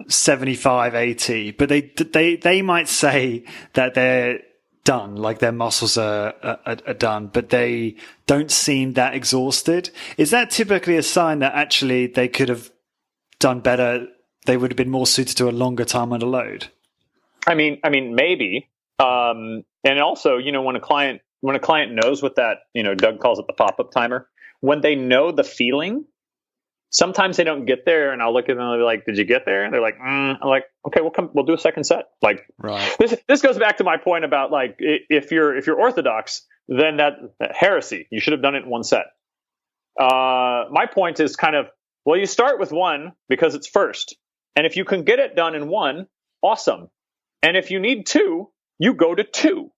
75, 80, but they might say that they're done, like their muscles are done, but they don't seem that exhausted. Is that typically a sign that actually they could have done better? They would have been more suited to a longer time under load? I mean, maybe. And also, when a client knows what that, Doug calls it the pop-up timer, when they know the feeling, sometimes they don't get there, and I'll look at them and I'll be like, did you get there? And they're like, I'm like, okay, we'll do a second set. Like, right. This goes back to my point about, like, if you're orthodox, then that heresy, you should have done it in one set. My point is kind of, well, you start with one because it's first. And if you can get it done in one, awesome. And if you need two, you go to two.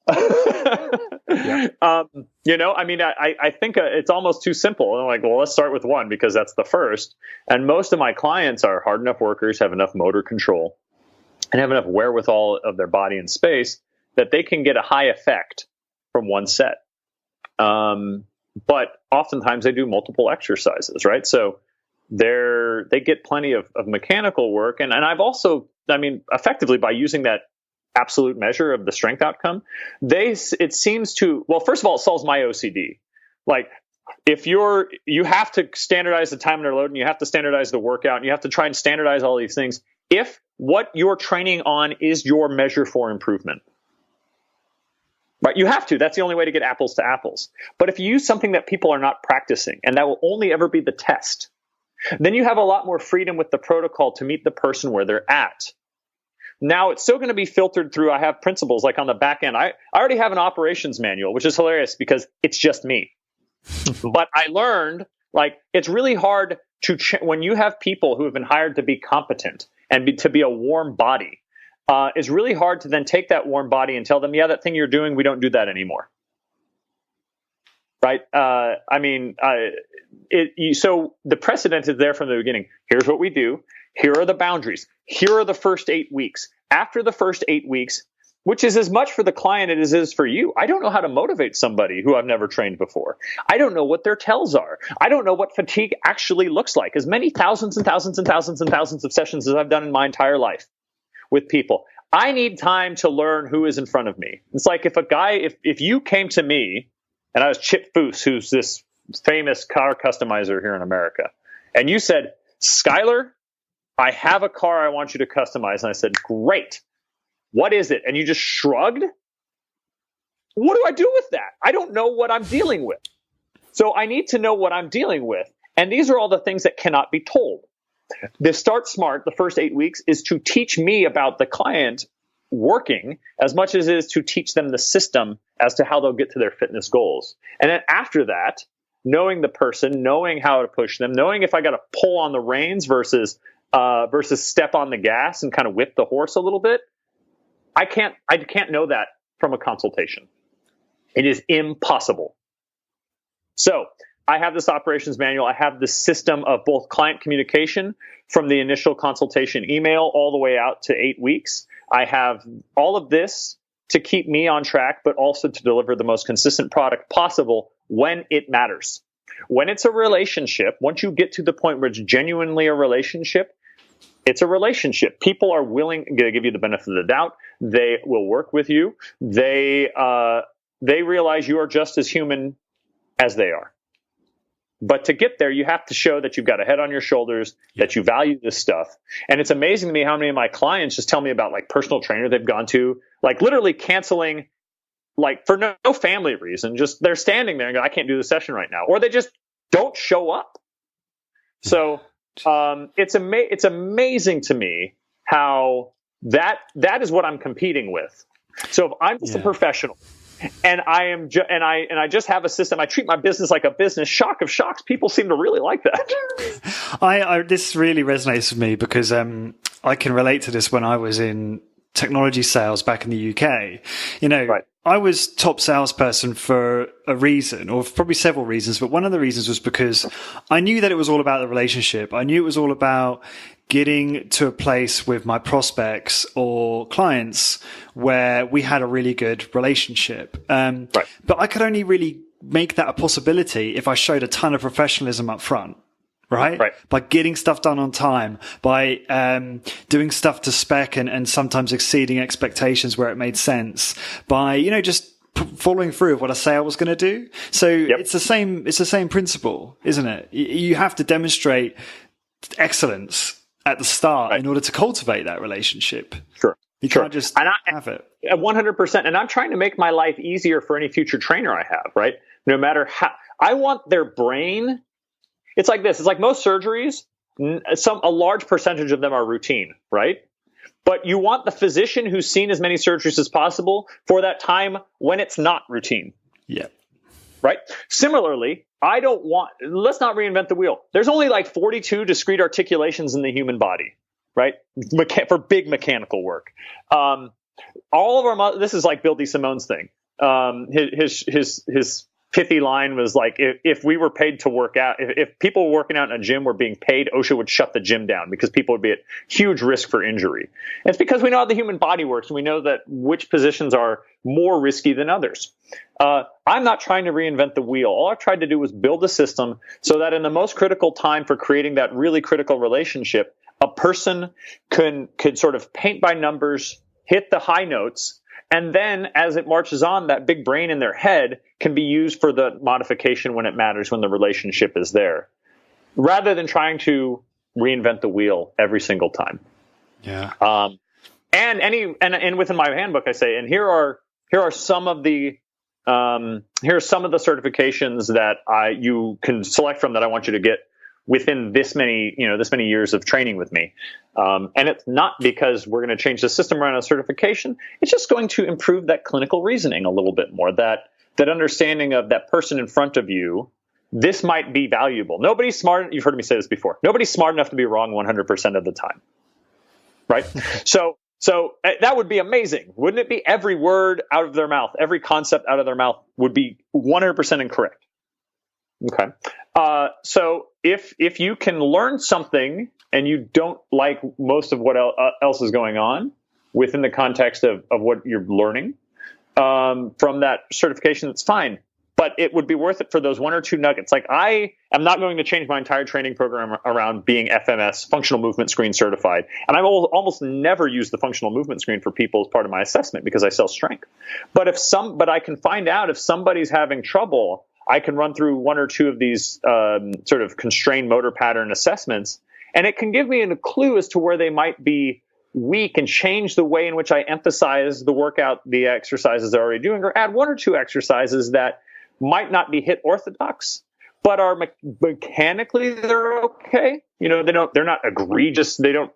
Yeah. I think it's almost too simple. I'm like, well, let's start with one because that's the first. And most of my clients are hard enough workers, have enough motor control, and have enough wherewithal of their body and space that they can get a high effect from one set. But oftentimes they do multiple exercises, right? So they get plenty of mechanical work. And I've also, effectively by using that absolute measure of the strength outcome, it seems to, well, first of all, it solves my OCD. Like, if you have to standardize the time under load, and you have to standardize the workout, and you have to try and standardize all these things, if what you're training on is your measure for improvement, right? You have to. That's the only way to get apples to apples. But if you use something that people are not practicing, and that will only ever be the test, then you have a lot more freedom with the protocol to meet the person where they're at. Now, it's still going to be filtered through. I have principles like on the back end. I already have an operations manual, which is hilarious because it's just me. But I learned, like, it's really hard to when you have people who have been hired to be competent and to be a warm body. It's really hard to then take that warm body and tell them, yeah, that thing you're doing, we don't do that anymore. Right? So the precedent is there from the beginning. Here's what we do. Here are the boundaries. Here are the first 8 weeks. After the first 8 weeks, which is as much for the client as it is for you, I don't know how to motivate somebody who I've never trained before. I don't know what their tells are. I don't know what fatigue actually looks like. As many thousands and thousands and thousands and thousands of sessions as I've done in my entire life with people, I need time to learn who is in front of me. It's like if you came to me, and I was Chip Foose, who's this famous car customizer here in America, and you said, Skyler, I have a car I want you to customize. And I said, great. What is it? And you just shrugged. What do I do with that? I don't know what I'm dealing with. So I need to know what I'm dealing with. And these are all the things that cannot be told. The Start Smart, the first 8 weeks, is to teach me about the client working as much as it is to teach them the system as to how they'll get to their fitness goals. And then after that, knowing the person, knowing how to push them, knowing if I got to pull on the reins versus step on the gas and kind of whip the horse a little bit. I can't know that from a consultation. It is impossible. So I have this operations manual. I have this system of both client communication from the initial consultation email all the way out to 8 weeks. I have all of this to keep me on track, but also to deliver the most consistent product possible when it matters. When it's a relationship, once you get to the point where it's genuinely a relationship, it's a relationship. People are willing to give you the benefit of the doubt. They will work with you. They realize you are just as human as they are. But to get there, you have to show that you've got a head on your shoulders, that you value this stuff. And it's amazing to me how many of my clients just tell me about, like, personal trainer they've gone to, like, literally canceling, like, for no family reason. Just they're standing there and go, I can't do the session right now. Or they just don't show up. So it's amazing to me how that is what I'm competing with. So if I'm just a professional And I just have a system. I treat my business like a business. Shock of shocks, people seem to really like that. This really resonates with me because I can relate to this when I was in technology sales back in the UK. Right. I was top salesperson for a reason, or probably several reasons, but one of the reasons was because I knew that it was all about the relationship. I knew it was all about getting to a place with my prospects or clients where we had a really good relationship. Right. But I could only really make that a possibility if I showed a ton of professionalism up front. Right? By getting stuff done on time, by doing stuff to spec and sometimes exceeding expectations where it made sense, by just following through with what I say I was going to do. So it's the same principle, isn't it? You have to demonstrate excellence at the start in order to cultivate that relationship. Sure. You can't just have it. 100%. And I'm trying to make my life easier for any future trainer I have, right? No matter how I want their brain. It's like this. It's like most surgeries, a large percentage of them are routine, right? But you want the physician who's seen as many surgeries as possible for that time when it's not routine. Yeah. Right? Similarly, let's not reinvent the wheel. There's only like 42 discrete articulations in the human body, right? For big mechanical work. All of this is like Bill DeSimone's thing. His pithy line was like, if we were paid to work out, if people working out in a gym were being paid, OSHA would shut the gym down because people would be at huge risk for injury. And it's because we know how the human body works and we know that which positions are more risky than others. I'm not trying to reinvent the wheel. All I've tried to do was build a system so that in the most critical time for creating that really critical relationship, a person could sort of paint by numbers, hit the high notes, and then as it marches on, that big brain in their head can be used for the modification when it matters, when the relationship is there, rather than trying to reinvent the wheel every single time. Yeah. And within my handbook, I say, and here are some of the certifications that you can select from that I want you to get within this many years of training with me. And it's not because we're going to change the system around a certification. It's just going to improve that clinical reasoning a little bit more, that understanding of that person in front of you. This might be valuable. Nobody's smart. You've heard me say this before. Nobody's smart enough to be wrong 100% of the time. Right? So that would be amazing. Wouldn't it be? Every word out of their mouth, every concept out of their mouth would be 100% incorrect. Okay. So if you can learn something and you don't like most of what else is going on within the context of what you're learning from that certification, that's fine. But it would be worth it for those one or two nuggets. Like I am not going to change my entire training program around being FMS, functional movement screen certified. And I will almost never use the functional movement screen for people as part of my assessment because I sell strength. But I can find out if somebody's having trouble, I can run through one or two of these sort of constrained motor pattern assessments, and it can give me a clue as to where they might be weak and change the way in which I emphasize the exercises they're already doing, or add one or two exercises that might not be hit orthodox, but are mechanically they're okay. They're not egregious. They don't,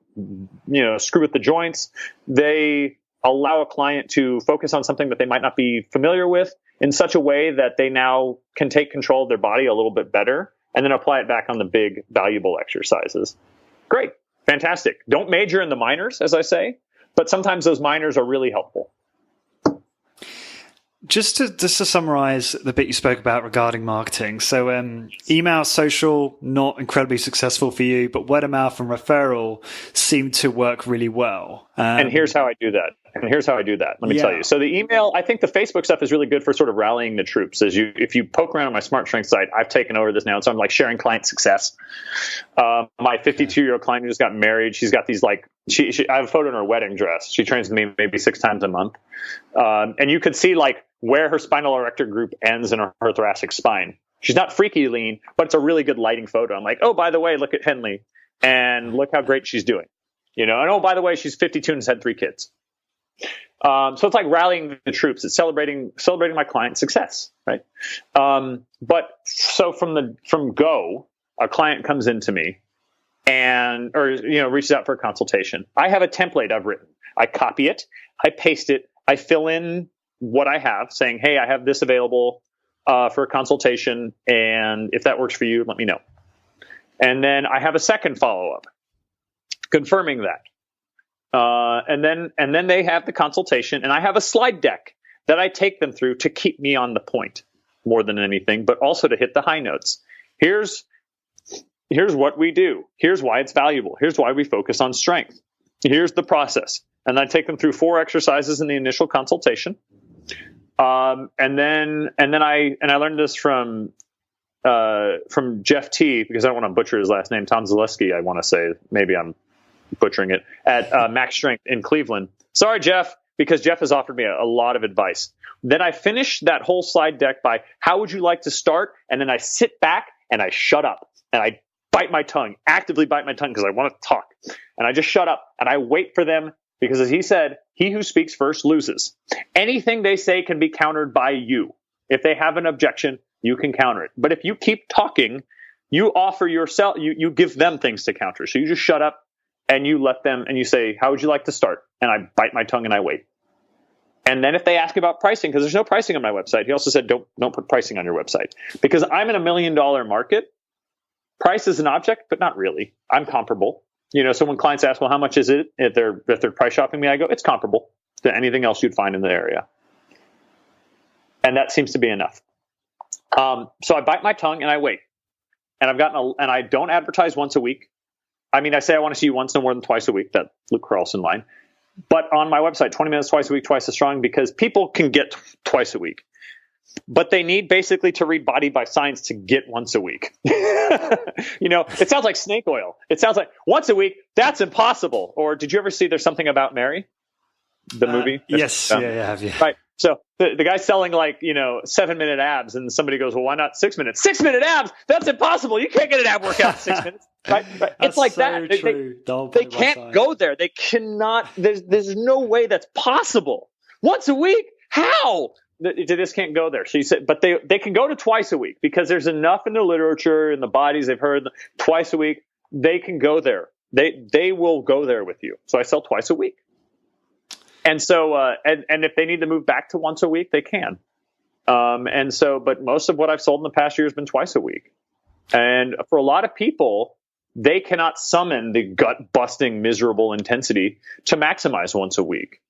screw with the joints. They allow a client to focus on something that they might not be familiar with in such a way that they now can take control of their body a little bit better and then apply it back on the big, valuable exercises. Great. Fantastic. Don't major in the minors, as I say, but sometimes those minors are really helpful. Just to summarize the bit you spoke about regarding marketing. So email, social, not incredibly successful for you, but word of mouth and referral seem to work really well. And here's how I do that. Let me tell you. So the email, I think the Facebook stuff is really good for sort of rallying the troops. If you poke around on my Smart Strength site, I've taken over this now. So I'm like sharing client success. My 52-year-old client who just got married, she's got these I have a photo in her wedding dress. She trains with me maybe 6 times a month. And you could see where her spinal erector group ends in her thoracic spine. She's not freaky lean, but it's a really good lighting photo. I'm like, oh, by the way, look at Henley and look how great she's doing. And oh, by the way, she's 52 and has had 3 kids. So it's like rallying the troops. It's celebrating my client's success, right? But so from go, a client comes into me reaches out for a consultation. I have a template I've written. I copy it, I paste it, I fill in what I have, saying, hey, I have this available for a consultation, and if that works for you, let me know. And then I have a second follow-up confirming that. And then they have the consultation, and I have a slide deck that I take them through to keep me on the point more than anything, but also to hit the high notes. Here's what we do. Here's why it's valuable. Here's why we focus on strength. Here's the process. And I take them through 4 exercises in the initial consultation. And then I learned this from Jeff T, because I don't want to butcher his last name, Tom Zaleski, I want to say, maybe I'm butchering it, at Max Strength in Cleveland. Sorry, Jeff, because Jeff has offered me a lot of advice. Then I finish that whole slide deck by, how would you like to start? And then I sit back and I shut up and I bite my tongue, actively bite my tongue because I want to talk. And I just shut up and I wait for them, because as he said, he who speaks first loses. Anything they say can be countered by you. If they have an objection, you can counter it. But if you keep talking, you offer yourself, you give them things to counter. So you just shut up and you let them, and you say, how would you like to start? And I bite my tongue and I wait. And then if they ask about pricing, because there's no pricing on my website, he also said, don't put pricing on your website, because I'm in $1 million market. Price is an object, but not really. I'm comparable. So when clients ask, well, how much is it if they're price shopping me, I go, it's comparable to anything else you'd find in the area. And that seems to be enough. So I bite my tongue and I wait. And and I don't advertise once a week. I mean, I say I want to see you once, no more than twice a week, that Luke Carlson line. But on my website, 20 minutes twice a week, twice as strong, because people can get twice a week. But they need basically to read Body by Science to get once a week. It sounds like snake oil. It sounds like once a week, that's impossible. Or did you ever see There's Something About Mary? The movie? Yes. Yeah. Right. So the guy's selling 7-minute abs, and somebody goes, well, why not 6 minutes? 6-minute abs? That's impossible. You can't get an ab workout in 6 minutes. Right? It's like so that. They can't go there. They cannot. There's no way that's possible. Once a week? How? This can't go there. So you said, but they can go to twice a week, because there's enough in the literature and the bodies they've heard twice a week. They can go there. They will go there with you. So I sell twice a week. And so, and if they need to move back to once a week, they can. But most of what I've sold in the past year has been twice a week. And for a lot of people, they cannot summon the gut-busting, miserable intensity to maximize once a week.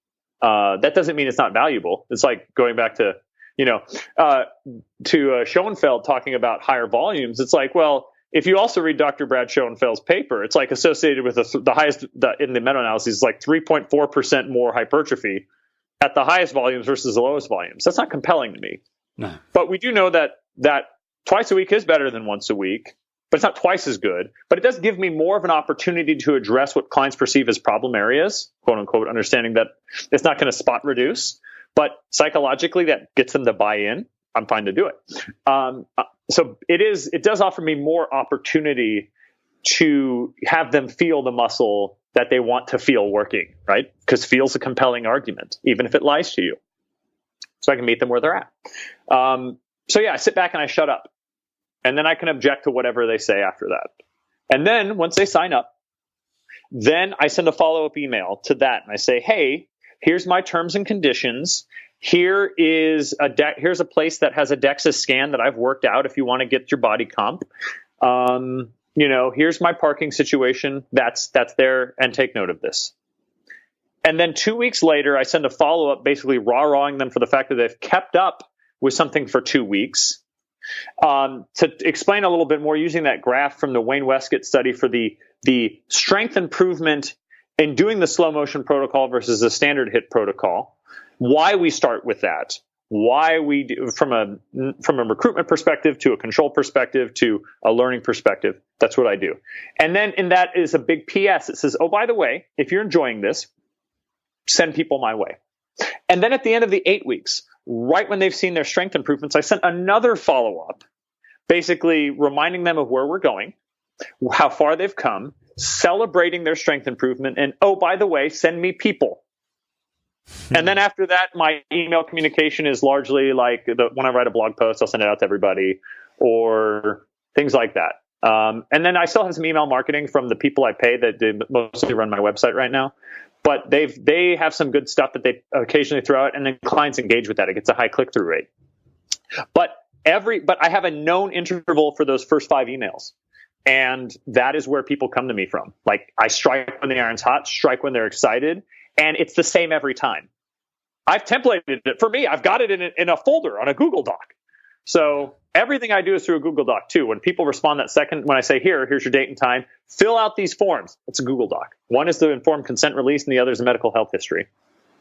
That doesn't mean it's not valuable. It's like going back to, Schoenfeld talking about higher volumes. It's like, well, if you also read Dr. Brad Schoenfeld's paper, it's like associated with the highest in the meta-analysis is like 3.4% more hypertrophy at the highest volumes versus the lowest volumes. That's not compelling to me. No. But we do know that twice a week is better than once a week, but it's not twice as good. But it does give me more of an opportunity to address what clients perceive as problem areas, quote unquote, understanding that it's not going to spot reduce, but psychologically that gets them to buy in. I'm fine to do it. So it does offer me more opportunity to have them feel the muscle that they want to feel working, right? Because feel's a compelling argument, even if it lies to you. So I can meet them where they're at. I sit back and I shut up. And then I can object to whatever they say after that. And then once they sign up, then I send a follow-up email to that. And I say, hey, here's my terms and conditions. Here's a place that has a DEXA scan that I've worked out if you want to get your body comp. Here's my parking situation. That's there, and take note of this. And then 2 weeks later, I send a follow-up basically rah-rahing them for the fact that they've kept up with something for 2 weeks. To explain a little bit more using that graph from the Wayne Westcott study for the strength improvement in doing the slow motion protocol versus the standard HIIT protocol, why we start with that, why we do, from a recruitment perspective to a control perspective to a learning perspective. That's what I do. And then in that is a big PS. It says, oh, by the way, if you're enjoying this, send people my way. And then at the end of the 8 weeks, right when they've seen their strength improvements, I sent another follow-up, basically reminding them of where we're going, how far they've come, celebrating their strength improvement, and, oh, by the way, send me people. And then after that, my email communication is largely like when I write a blog post, I'll send it out to everybody or things like that. And then I still have some email marketing from the people I pay that mostly run my website right now. but they have some good stuff that they occasionally throw out, and then clients engage with that. It gets a high click-through rate. But I have a known interval for those first 5 emails. And that is where people come to me from. Like, I strike when the iron's hot, strike when they're excited, and it's the same every time. I've templated it for me. I've got it in a folder on a Google Doc. So everything I do is through a Google Doc too. When people respond that second, when I say, here's your date and time, fill out these forms. It's a Google Doc. One is the informed consent release, and the other is the medical health history.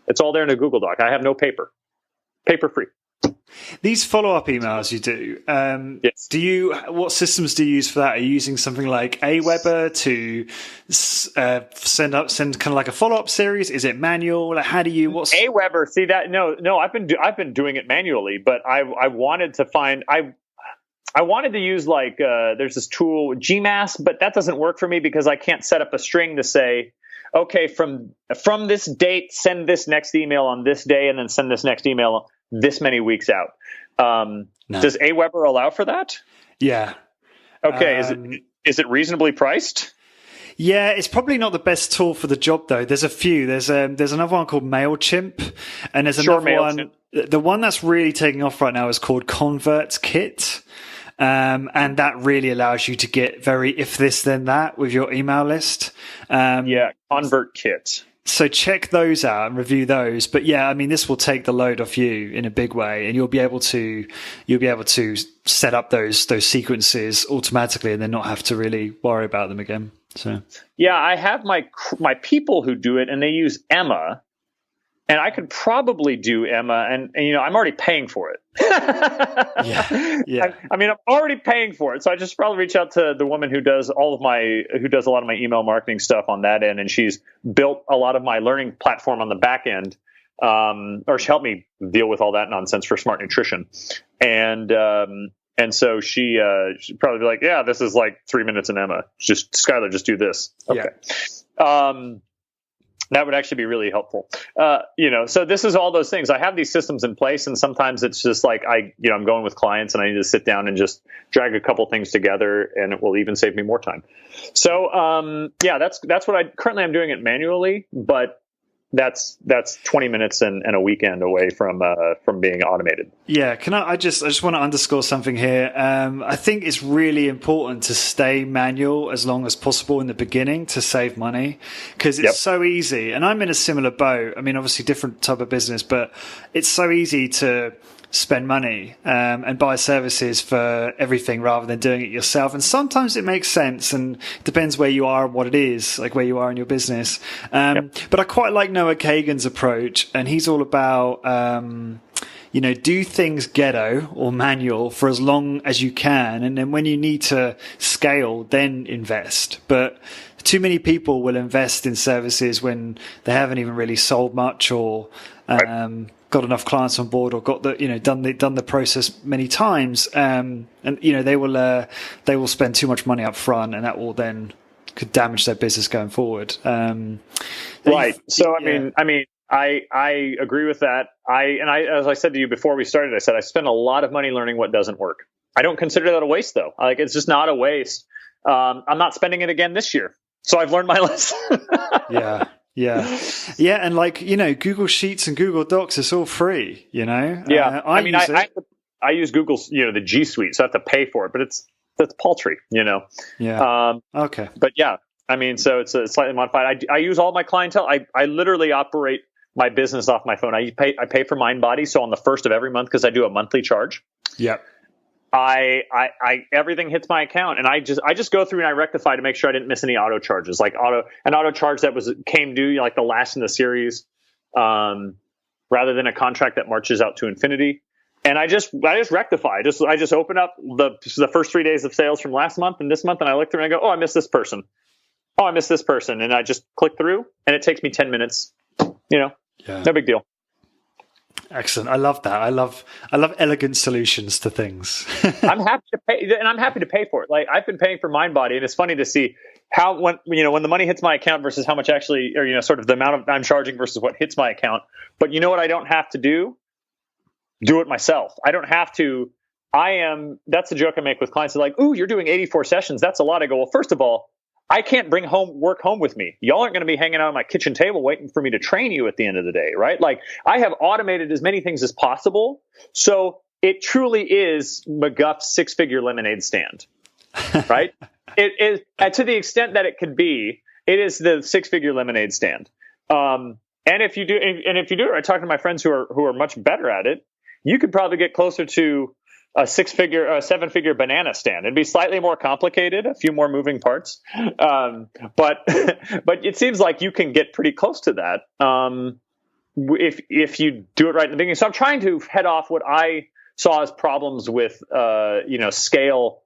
It's all there in a Google Doc. I have no paper free. These follow-up emails you do, yes. What systems do you use for that? Are you using something like Aweber to send kind of like a follow-up series? Is it manual? Like, how do you? What's Aweber? See that? No. I've been doing it manually, but I wanted to find I wanted to use like there's this tool GMass, but that doesn't work for me because I can't set up a string to say, okay, from this date, send this next email on this day, and then send this next email this many weeks out. No. Does Aweber allow for that? Yeah. Okay. Is it reasonably priced? Yeah, it's probably not the best tool for the job though. There's a few. There's another one called MailChimp, and there's another one. The one that's really taking off right now is called ConvertKit. And that really allows you to get very if this then that with your email list. ConvertKit. So check those out and review those. But yeah, I mean, this will take the load off you in a big way, and you'll be able to set up those sequences automatically, and then not have to really worry about them again. So yeah, I have my people who do it, and they use Emma. And I could probably do Emma, and I'm already paying for it. Yeah. I mean, I'm already paying for it, so I just probably reach out to the woman who does a lot of my email marketing stuff on that end, and she's built a lot of my learning platform on the back end, or she helped me deal with all that nonsense for Smart Nutrition, and so she'd probably be like, yeah, this is like 3 minutes in Emma. Just Skyler, just do this. Okay. Yeah. That would actually be really helpful. So this is all those things. I have these systems in place, and sometimes it's just like I'm going with clients and I need to sit down and just drag a couple things together, and it will even save me more time. So that's what I'm doing it manually, but that's 20 minutes and a weekend away from being automated. Yeah. I just want to underscore something here. I think it's really important to stay manual as long as possible in the beginning to save money, because it's so easy. And I'm in a similar boat. I mean, obviously different type of business, but it's so easy to spend money and buy services for everything rather than doing it yourself. And sometimes it makes sense, and it depends where you are and what it is, like where you are in your business. But I quite like Noah Kagan's approach, and he's all about do things ghetto or manual for as long as you can, and then when you need to scale, then invest. But too many people will invest in services when they haven't even really sold much, or got enough clients on board, or got done the process many times, and they will spend too much money up front, and that will then could damage their business going forward. Right. So I mean, I agree with that. As I said to you before we started, I said I spend a lot of money learning what doesn't work. I don't consider that a waste though. Like, it's just not a waste. I'm not spending it again this year, so I've learned my lesson. Yeah. And Google Sheets and Google Docs, it's all free, Yeah. I use Google's, the G Suite, so I have to pay for it, but that's paltry, Yeah. Okay. But yeah, I mean, so it's slightly modified. I use all my clientele. I literally operate my business off my phone. I pay for MindBody. So on the first of every month, because I do a monthly charge. Yeah. I everything hits my account, and I just go through and I rectify to make sure I didn't miss any auto charges, like an auto charge that came due, like the last in the series, rather than a contract that marches out to infinity. And I just rectify. I just open up the first 3 days of sales from last month and this month, and I look through and I go, oh, I missed this person. Oh, I missed this person, and I just click through, and it takes me 10 minutes. No big deal. Excellent. I love that. I love elegant solutions to things. I'm happy to pay, and I'm happy to pay for it. Like, I've been paying for MindBody, and it's funny to see how when the money hits my account versus how much actually, or sort of the amount of I'm charging versus what hits my account. But you know what I don't have to do? Do it myself. I don't have to. That's the joke I make with clients. They're like, "Ooh, you're doing 84 sessions. That's a lot." I go, "Well, first of all, I can't bring work home with me. Y'all aren't going to be hanging out on my kitchen table waiting for me to train you at the end of the day, right? Like, I have automated as many things as possible. So it truly is McGuff's six-figure lemonade stand, right? It is, to the extent that it could be, it is the six-figure lemonade stand. And if you do it, I talk to my friends who are much better at it, you could probably get closer to a seven-figure banana stand. It'd be slightly more complicated, a few more moving parts, but it seems like you can get pretty close to that if you do it right in the beginning. So I'm trying to head off what I saw as problems with scale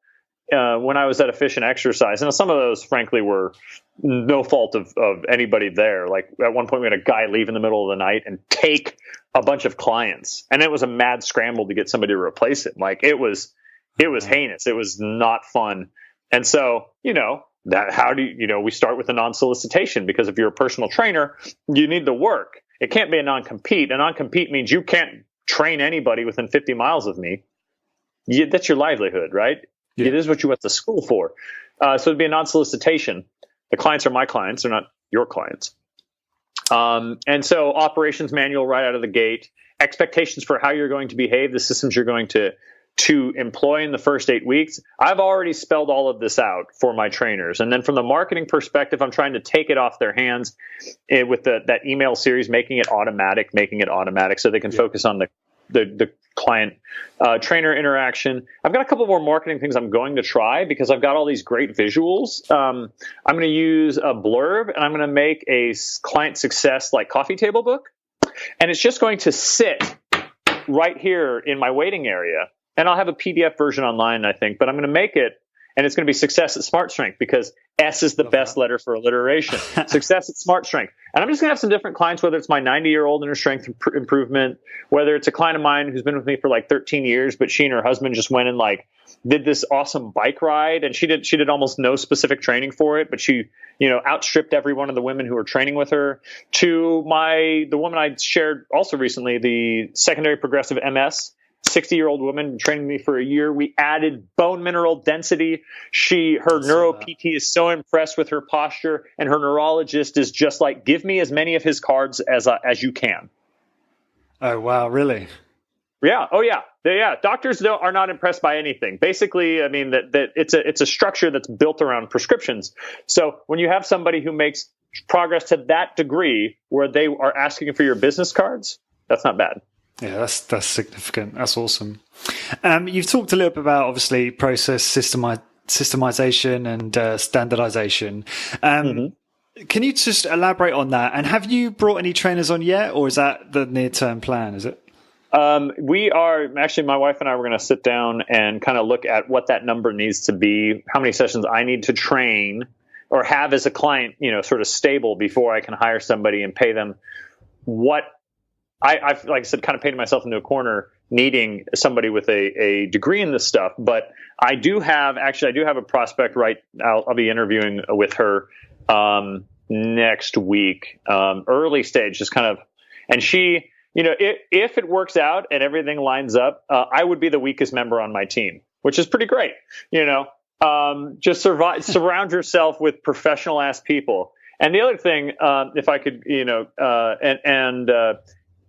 when I was at Efficient Exercise, and some of those, frankly, were no fault of anybody there. Like, at one point, we had a guy leave in the middle of the night and take a bunch of clients, and it was a mad scramble to get somebody to replace it. Like, it was heinous. It was not fun. And so, how do we start with a non-solicitation, because if you're a personal trainer, you need the work. It can't be a non-compete. A non-compete means you can't train anybody within 50 miles of me. That's your livelihood, right? Yeah. It is what you went to school for. So it'd be a non-solicitation. The clients are my clients. They're not your clients. And so operations manual right out of the gate, expectations for how you're going to behave, the systems you're going to employ in the first 8 weeks. I've already spelled all of this out for my trainers. And then from the marketing perspective, I'm trying to take it off their hands with that email series, making it automatic so they can focus on the client trainer interaction. I've got a couple more marketing things I'm going to try, because I've got all these great visuals. I'm going to use a blurb, and I'm going to make a client success like coffee table book. And it's just going to sit right here in my waiting area. And I'll have a PDF version online, I think, but I'm going to make it, and it's going to be success at Smart Strength, because S is the best letter for alliteration. Success at Smart Strength. And I'm just going to have some different clients, whether it's my 90-year-old in her strength improvement, whether it's a client of mine who's been with me for like 13 years, but she and her husband just went and like did this awesome bike ride, and she did almost no specific training for it, but she, outstripped every one of the women who were training with her, to the woman I shared also recently, the secondary progressive MS, 60-year-old woman training me for a year. We added bone mineral density. Her neuro PT is so impressed with her posture, and her neurologist is just like, give me as many of his cards as you can. Oh, wow. Really? Yeah. Oh, yeah. Yeah. Doctors are not impressed by anything. Basically, I mean, that it's a structure that's built around prescriptions. So when you have somebody who makes progress to that degree where they are asking for your business cards, that's not bad. Yeah, that's significant. That's awesome. You've talked a little bit about, obviously, process systemization and standardization. Can you just elaborate on that? And have you brought any trainers on yet, or is that the near-term plan? Is it? We are actually, my wife and I were going to sit down and kind of look at what that number needs to be, how many sessions I need to train or have as a client, sort of stable before I can hire somebody and pay them what I've, like I said, kind of painted myself into a corner needing somebody with a degree in this stuff. But I do have a prospect, right? I'll be interviewing with her next week, early stage, just kind of, and she, if it works out and everything lines up, I would be the weakest member on my team, which is pretty great. Just surround yourself with professional ass people. And the other thing, if I could,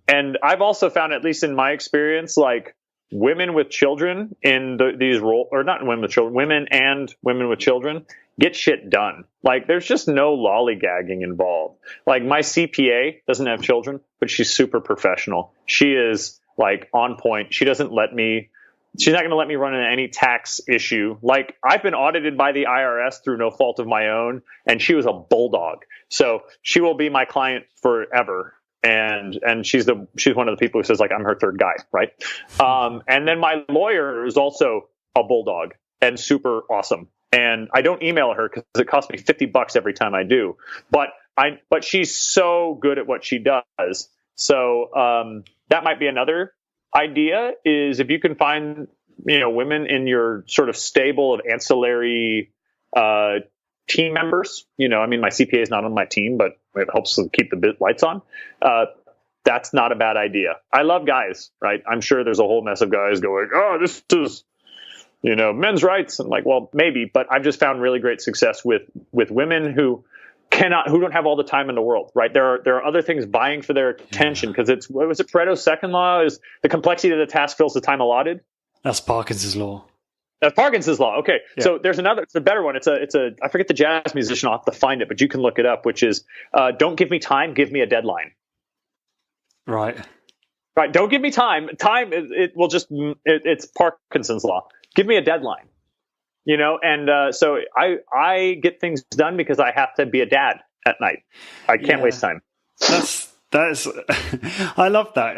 and I've also found, at least in my experience, like women with children in these roles, or not women with children, women with children get shit done. Like, there's just no lollygagging involved. Like, my CPA doesn't have children, but she's super professional. She is like on point. She's not going to let me run into any tax issue. Like, I've been audited by the IRS through no fault of my own, and she was a bulldog. So she will be my client forever. And she's one of the people who says, like, I'm her third guy, right? And then my lawyer is also a bulldog and super awesome. And I don't email her because it costs me $50 every time I do. But she's so good at what she does. So that might be another idea, is if you can find women in your sort of stable of ancillary team members. My CPA is not on my team, but it helps to keep the lights on. That's not a bad idea. I love guys, right? I'm sure there's a whole mess of guys going, oh, this is men's rights. And like, well, maybe, but I've just found really great success with women who don't have all the time in the world, right? There are other things vying for their attention because what was it? Pareto's second law is the complexity of the task fills the time allotted. That's Parkinson's law. That's Parkinson's law. Okay. Yeah. So there's it's a better one. It's I forget the jazz musician. I'll have to find it, but you can look it up, which is, don't give me time, give me a deadline. Right. Right. Don't give me time. Time, it's Parkinson's law. Give me a deadline. And so I get things done because I have to be a dad at night. I can't waste time. That's I love that.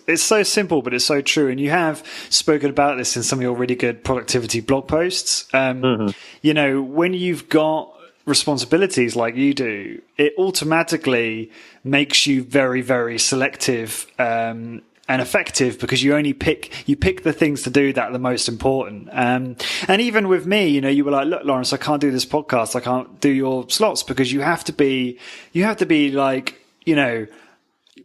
It's so simple, but it's so true. And you have spoken about this in some of your really good productivity blog posts. When you've got responsibilities like you do, it automatically makes you very, very selective and effective because you pick the things to do that are the most important. And even with me, you were like, look, Lawrence, I can't do this podcast. I can't do your slots because you have to be like,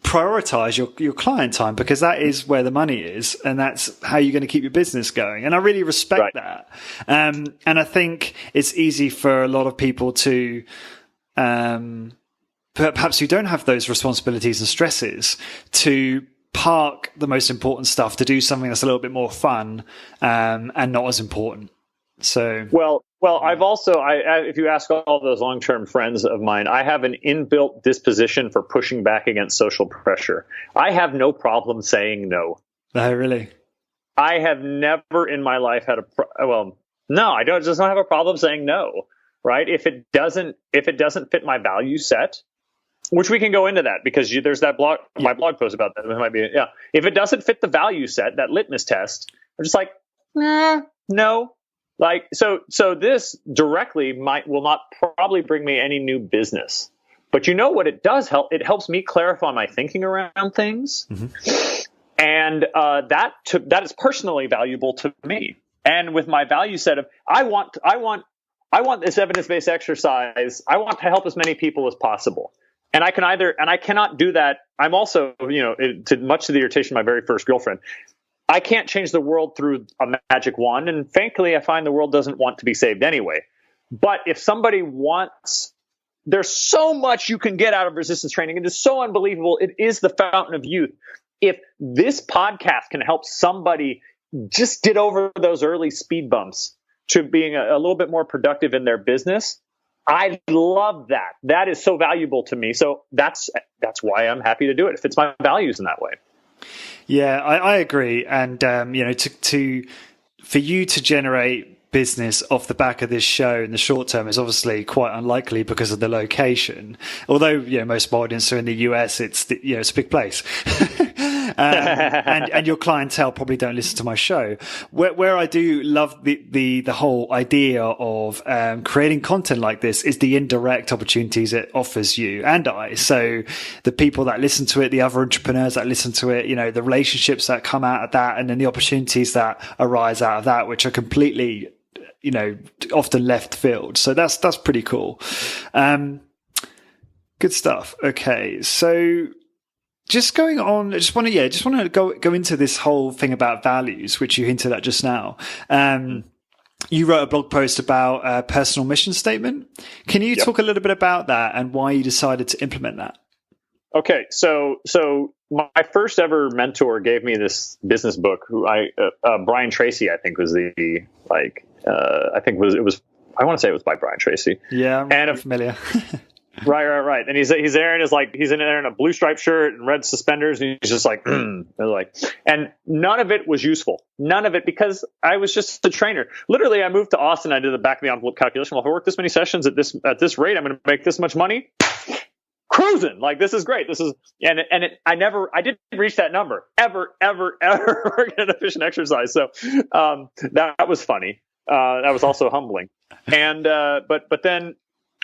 prioritize your client time because that is where the money is and that's how you're going to keep your business going. And I really respect that. And I think it's easy for a lot of people to, perhaps who don't have those responsibilities and stresses, to park the most important stuff to do something that's a little bit more fun and not as important. So well, I've also, if you ask all those long-term friends of mine, I have an inbuilt disposition for pushing back against social pressure. I have no problem saying no. Oh, really? I have never in my life had no, I don't have a problem saying no. Right? If it doesn't fit my value set, which we can go into that because there's that my blog post about that. It might be, if it doesn't fit the value set, that litmus test, I'm just like, nah, no. Like, so this directly will not probably bring me any new business, but what it does help? It helps me clarify my thinking around things. Mm-hmm. And, that is personally valuable to me. And with my value set of, I want this evidence-based exercise. I want to help as many people as possible. And I cannot do that. I'm also, much to the irritation of my very first girlfriend, I can't change the world through a magic wand. And frankly, I find the world doesn't want to be saved anyway. But if somebody wants, there's so much you can get out of resistance training. It is so unbelievable. It is the fountain of youth. If this podcast can help somebody just get over those early speed bumps to being a little bit more productive in their business, I love that. That is so valuable to me. So that's why I'm happy to do it. It fits my values in that way. Yeah, I agree. And, for you to generate business off the back of this show in the short term is obviously quite unlikely because of the location. Although, most of my audience are in the US, it's a big place. And your clientele probably don't listen to my show. Where I do love the whole idea of creating content like this is the indirect opportunities it offers you and I. So the people that listen to it, the other entrepreneurs that listen to it, the relationships that come out of that, and then the opportunities that arise out of that, which are completely, often left field. So that's pretty cool. Good stuff. Okay, so. Just going on, I just want to go into this whole thing about values, which you hinted at just now. You wrote a blog post about a personal mission statement. Can you talk a little bit about that and why you decided to implement that? Okay, so my first ever mentor gave me this business book. Brian Tracy, I think was I want to say it was by Brian Tracy. Yeah, I'm familiar. Right. And he's there and he's in there in a blue striped shirt and red suspenders. And he's just and none of it was useful. None of it, because I was just a trainer. Literally, I moved to Austin. I did the back of the envelope calculation. Well, if I work this many sessions at this rate, I'm going to make this much money. Cruising. This is great. I didn't reach that number ever working an efficient exercise. So, that was funny. That was also humbling. And, but then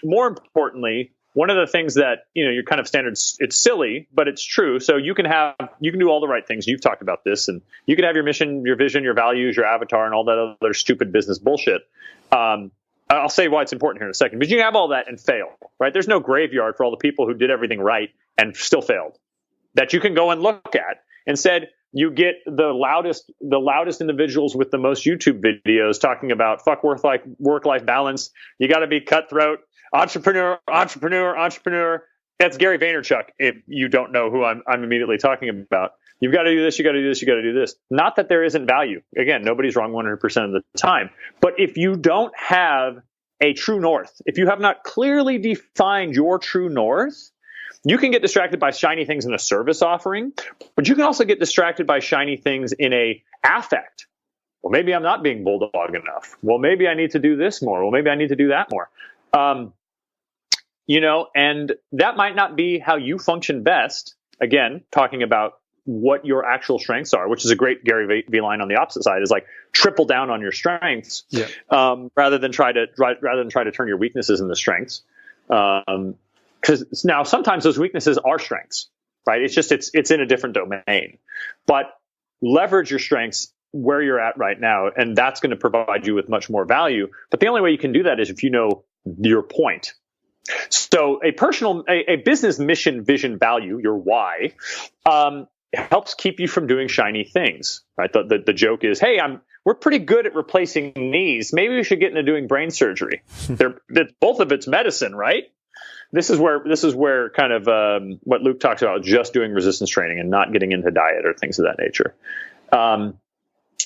more importantly, one of the things that, your kind of standards, it's silly, but it's true. So you can do all the right things. You've talked about this, and you can have your mission, your vision, your values, your avatar, and all that other stupid business bullshit. I'll say why it's important here in a second, but you can have all that and fail, right? There's no graveyard for all the people who did everything right and still failed that you can go and look at. Instead, you get the loudest individuals with the most YouTube videos talking about fuck work-life balance. You got to be cutthroat, entrepreneur. That's Gary Vaynerchuk. If you don't know who I'm immediately talking about, you've got to do this. You got to do this. You got to do this. Not that there isn't value. Again, nobody's wrong 100% of the time. But if you don't have a true north, if you have not clearly defined your true north, you can get distracted by shiny things in a service offering, but you can also get distracted by shiny things in a affect. Well, maybe I'm not being bulldog enough. Well, maybe I need to do this more. Well, maybe I need to do that more. And that might not be how you function best. Again, talking about what your actual strengths are, which is a great Gary V line on the opposite side, is like triple down on your strengths, rather than try to turn your weaknesses into strengths. Because now sometimes those weaknesses are strengths, right? It's just it's in a different domain. But leverage your strengths where you're at right now, and that's going to provide you with much more value. But the only way you can do that is if you know your point. So a business mission, vision, value, your why, helps keep you from doing shiny things, right? The joke is, hey, we're pretty good at replacing knees. Maybe we should get into doing brain surgery. Both of it's medicine, right? This is where kind of what Luke talks about, just doing resistance training and not getting into diet or things of that nature.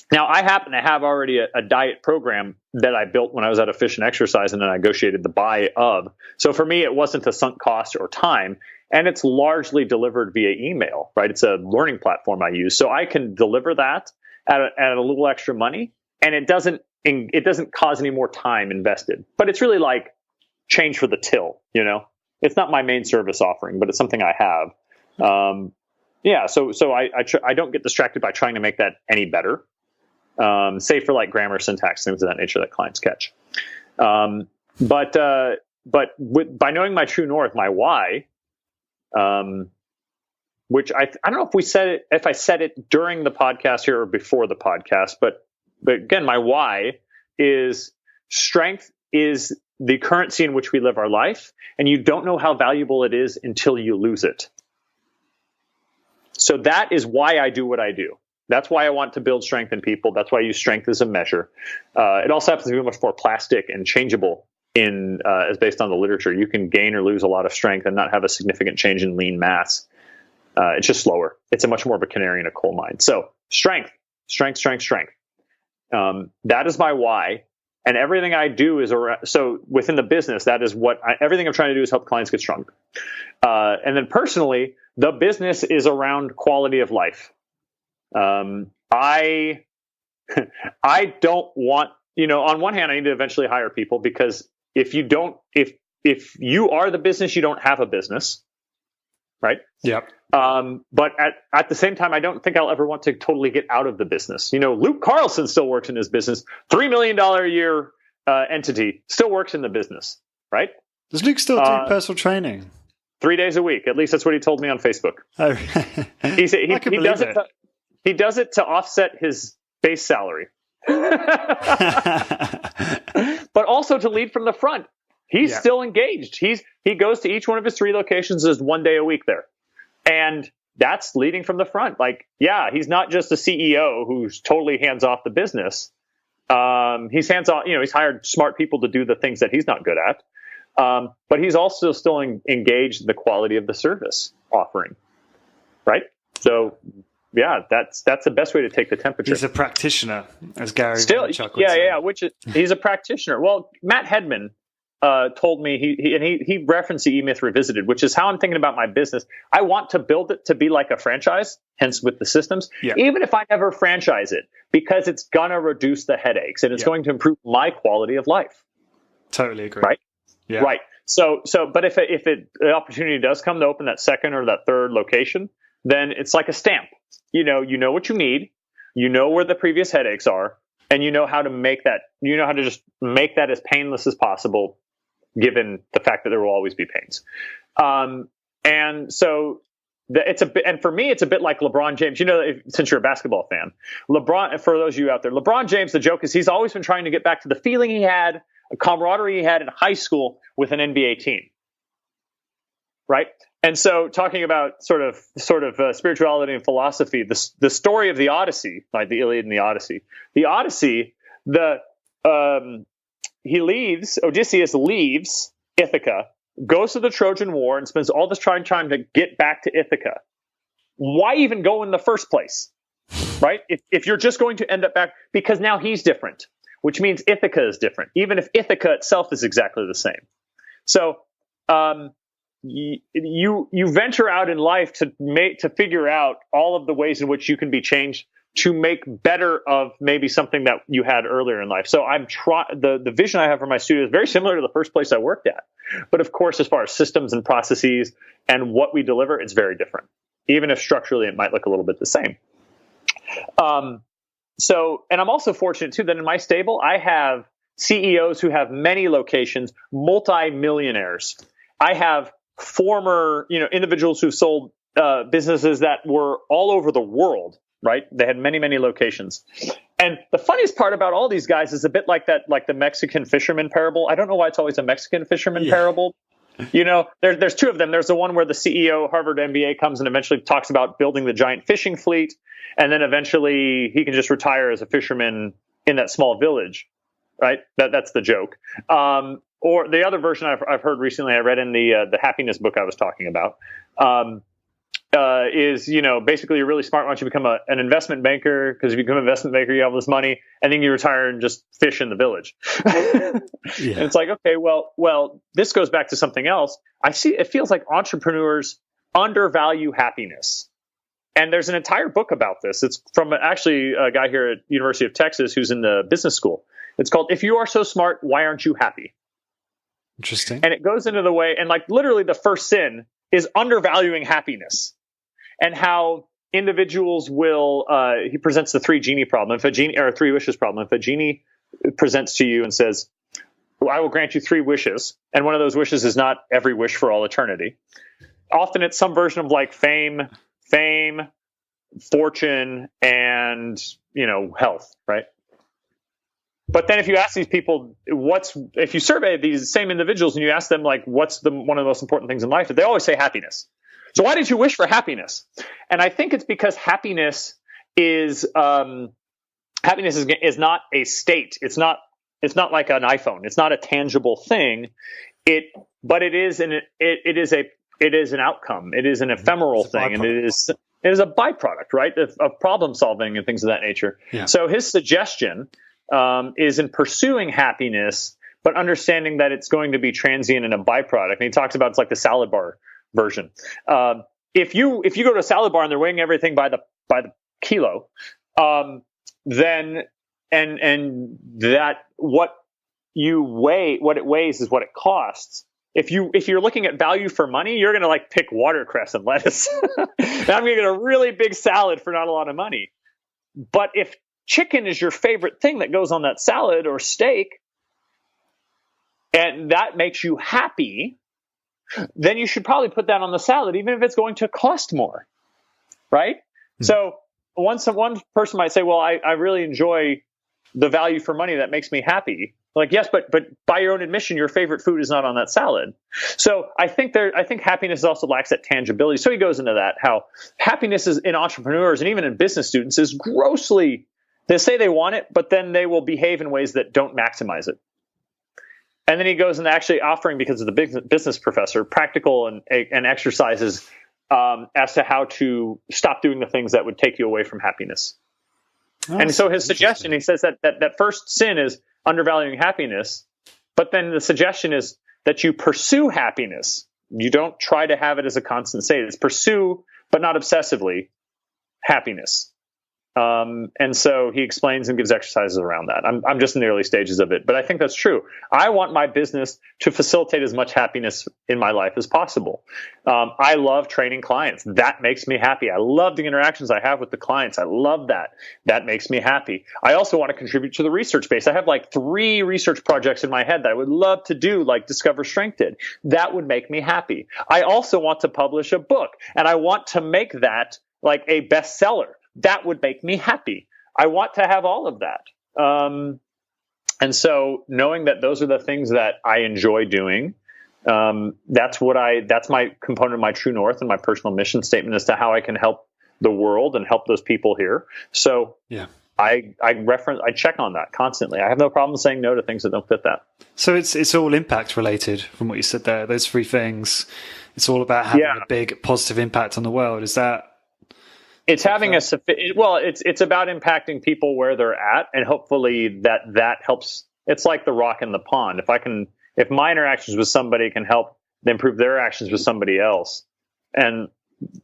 Now, I happen to have already a diet program that I built when I was at a Fish and Exercise, and then I negotiated the buy of. So for me, it wasn't a sunk cost or time, and it's largely delivered via email, right? It's a learning platform I use, so I can deliver that at a little extra money, and it doesn't cause any more time invested. But it's really like change for the till, It's not my main service offering, but it's something I have. So I don't get distracted by trying to make that any better. Save for like grammar, syntax, things of that nature that clients catch. But by knowing my true north, my why, which I don't know if I said it during the podcast here or before the podcast, but again, my why is strength is the currency in which we live our life, and you don't know how valuable it is until you lose it. So that is why I do what I do. That's why I want to build strength in people. That's why I use strength as a measure. It also happens to be much more plastic and changeable as based on the literature. You can gain or lose a lot of strength and not have a significant change in lean mass. It's just slower. It's a much more of a canary in a coal mine. So strength. That is my why. And everything I do is around. So within the business, that is everything I'm trying to do is help clients get stronger. And then personally, the business is around quality of life. I don't want, on one hand, I need to eventually hire people, because if you are the business, you don't have a business, right? Yep. But at the same time, I don't think I'll ever want to totally get out of the business. Luke Carlson still works in his business. $3 million a year entity still works in the business, right? Does Luke still do personal training? 3 days a week. At least that's what he told me on Facebook. Oh, he does it. He does it to offset his base salary, but also to lead from the front. He's still engaged. He goes to each one of his 3 locations as 1 day a week there. And that's leading from the front. Like, he's not just a CEO who's totally hands off the business. He's hands off, he's hired smart people to do the things that he's not good at. But he's also still engaged in the quality of the service offering. Right. So that's the best way to take the temperature. He's a practitioner, as Gary Vaynerchuk would say. He's a practitioner. Well, Matt Hedman told me he referenced the E-Myth Revisited, which is how I'm thinking about my business. I want to build it to be like a franchise, hence with the systems, even if I never franchise it, because it's gonna reduce the headaches and it's going to improve my quality of life. Totally agree. Right? Yeah. Right. So, but if the opportunity does come to open that second or that third location, then it's like a stamp. You know what you need, where the previous headaches are, and you know how to make that. You know how to just make that as painless as possible, given the fact that there will always be pains. And so and for me, it's a bit like LeBron James. Since you're a basketball fan, for those of you out there, LeBron James, the joke is he's always been trying to get back to the feeling he had, a camaraderie he had in high school with an NBA team. Right. And so, talking about sort of spirituality and philosophy, the story of the Odyssey, like the Iliad and the Odyssey. The Odyssey, Odysseus leaves Ithaca, goes to the Trojan War, and spends all this time trying to get back to Ithaca. Why even go in the first place, right? If you're just going to end up back, because now he's different, which means Ithaca is different, even if Ithaca itself is exactly the same. So, you venture out in life to figure out all of the ways in which you can be changed to make better of maybe something that you had earlier in life. So the vision I have for my studio is very similar to the first place I worked at. But of course, as far as systems and processes and what we deliver, it's very different, even if structurally it might look a little bit the same. And I'm also fortunate too that in my stable, I have CEOs who have many locations, multi-millionaires. I have former, individuals who sold businesses that were all over the world, right? They had many, many locations. And the funniest part about all these guys is a bit like the Mexican fisherman parable. I don't know why it's always a Mexican fisherman parable. There's two of them. There's the one where the CEO, Harvard MBA, comes and eventually talks about building the giant fishing fleet. And then eventually he can just retire as a fisherman in that small village, right? That's the joke. Or the other version I've heard recently, I read in the happiness book I was talking about, is, basically you're really smart. Why don't you become an investment banker? Because if you become an investment banker, you have all this money, and then you retire and just fish in the village. And it's like, okay, well, this goes back to something else. It feels like entrepreneurs undervalue happiness. And there's an entire book about this. It's from actually a guy here at University of Texas who's in the business school. It's called, If You Are So Smart, Why Aren't You Happy? Interesting. And it goes into the way, and like literally the first sin is undervaluing happiness, and how individuals will, he presents the three genie problem. If a genie, or three wishes problem, if a genie presents to you and says, well, I will grant you three wishes, and one of those wishes is not every wish for all eternity. Often it's some version of like fame, fortune, and, health, right? But then if you ask these people, if you survey these same individuals and you ask them, like, what's one of the most important things in life, they always say happiness. So why did you wish for happiness? And I think it's because happiness is not a state. It's not like an iPhone. It's not a tangible thing. But it is an outcome. It is an ephemeral thing, and it is a byproduct, right, of problem solving and things of that nature. Yeah. So his suggestion is in pursuing happiness, but understanding that it's going to be transient and a byproduct. And he talks about it's like the salad bar version. If you go to a salad bar and they're weighing everything by the kilo, then and that what it weighs is what it costs. If you're looking at value for money, you're going to like pick watercress and lettuce. And I'm going to get a really big salad for not a lot of money. But if chicken is your favorite thing that goes on that salad or steak, and that makes you happy, then you should probably put that on the salad, even if it's going to cost more, right? Mm-hmm. So one person might say, well, I really enjoy the value for money that makes me happy. Like, yes, but by your own admission, your favorite food is not on that salad. So I think happiness also lacks that tangibility. So he goes into that, how happiness is in entrepreneurs and even in business students is grossly, they say they want it, but then they will behave in ways that don't maximize it. And then he goes into actually offering, because of the business professor, practical and exercises as to how to stop doing the things that would take you away from happiness. Oh, and so his suggestion, he says that first sin is undervaluing happiness, but then the suggestion is that you pursue happiness. You don't try to have it as a constant state. It's pursue, but not obsessively, happiness. And so he explains and gives exercises around that. I'm just in the early stages of it, but I think that's true. I want my business to facilitate as much happiness in my life as possible. I love training clients. That makes me happy. I love the interactions I have with the clients. I love that. That makes me happy. I also want to contribute to the research base. I have like 3 research projects in my head that I would love to do, like Discover Strength did. That would make me happy. I also want to publish a book, and I want to make that like a bestseller. That would make me happy. I want to have all of that. And so knowing that those are the things that I enjoy doing, That's my component of my true north and my personal mission statement as to how I can help the world and help those people here. So yeah. I check on that constantly. I have no problem saying no to things that don't fit that. So it's all impact related from what you said there. Those three things. It's all about having a big positive impact on the world. Is that? It's having it's about impacting people where they're at, and hopefully that helps. It's like the rock in the pond. If my interactions with somebody can help improve their actions with somebody else, and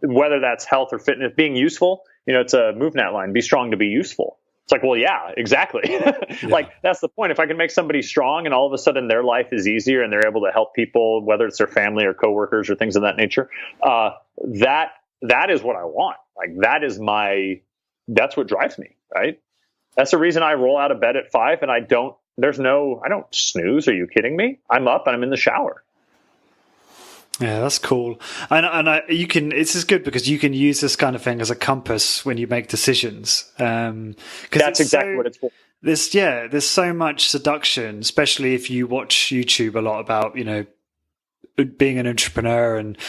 whether that's health or fitness, being useful, it's a MoveNet line, be strong to be useful. It's like, well, yeah, exactly. Like, that's the point. If I can make somebody strong and all of a sudden their life is easier and they're able to help people, whether it's their family or coworkers or things of that nature, that is what I want. Like, that's what drives me, right? That's the reason I roll out of bed at 5 and I don't snooze. Are you kidding me? I'm up and I'm in the shower. Yeah, that's cool. And this is good because you can use this kind of thing as a compass when you make decisions. That's exactly what it's for. There's so much seduction, especially if you watch YouTube a lot about, being an entrepreneur and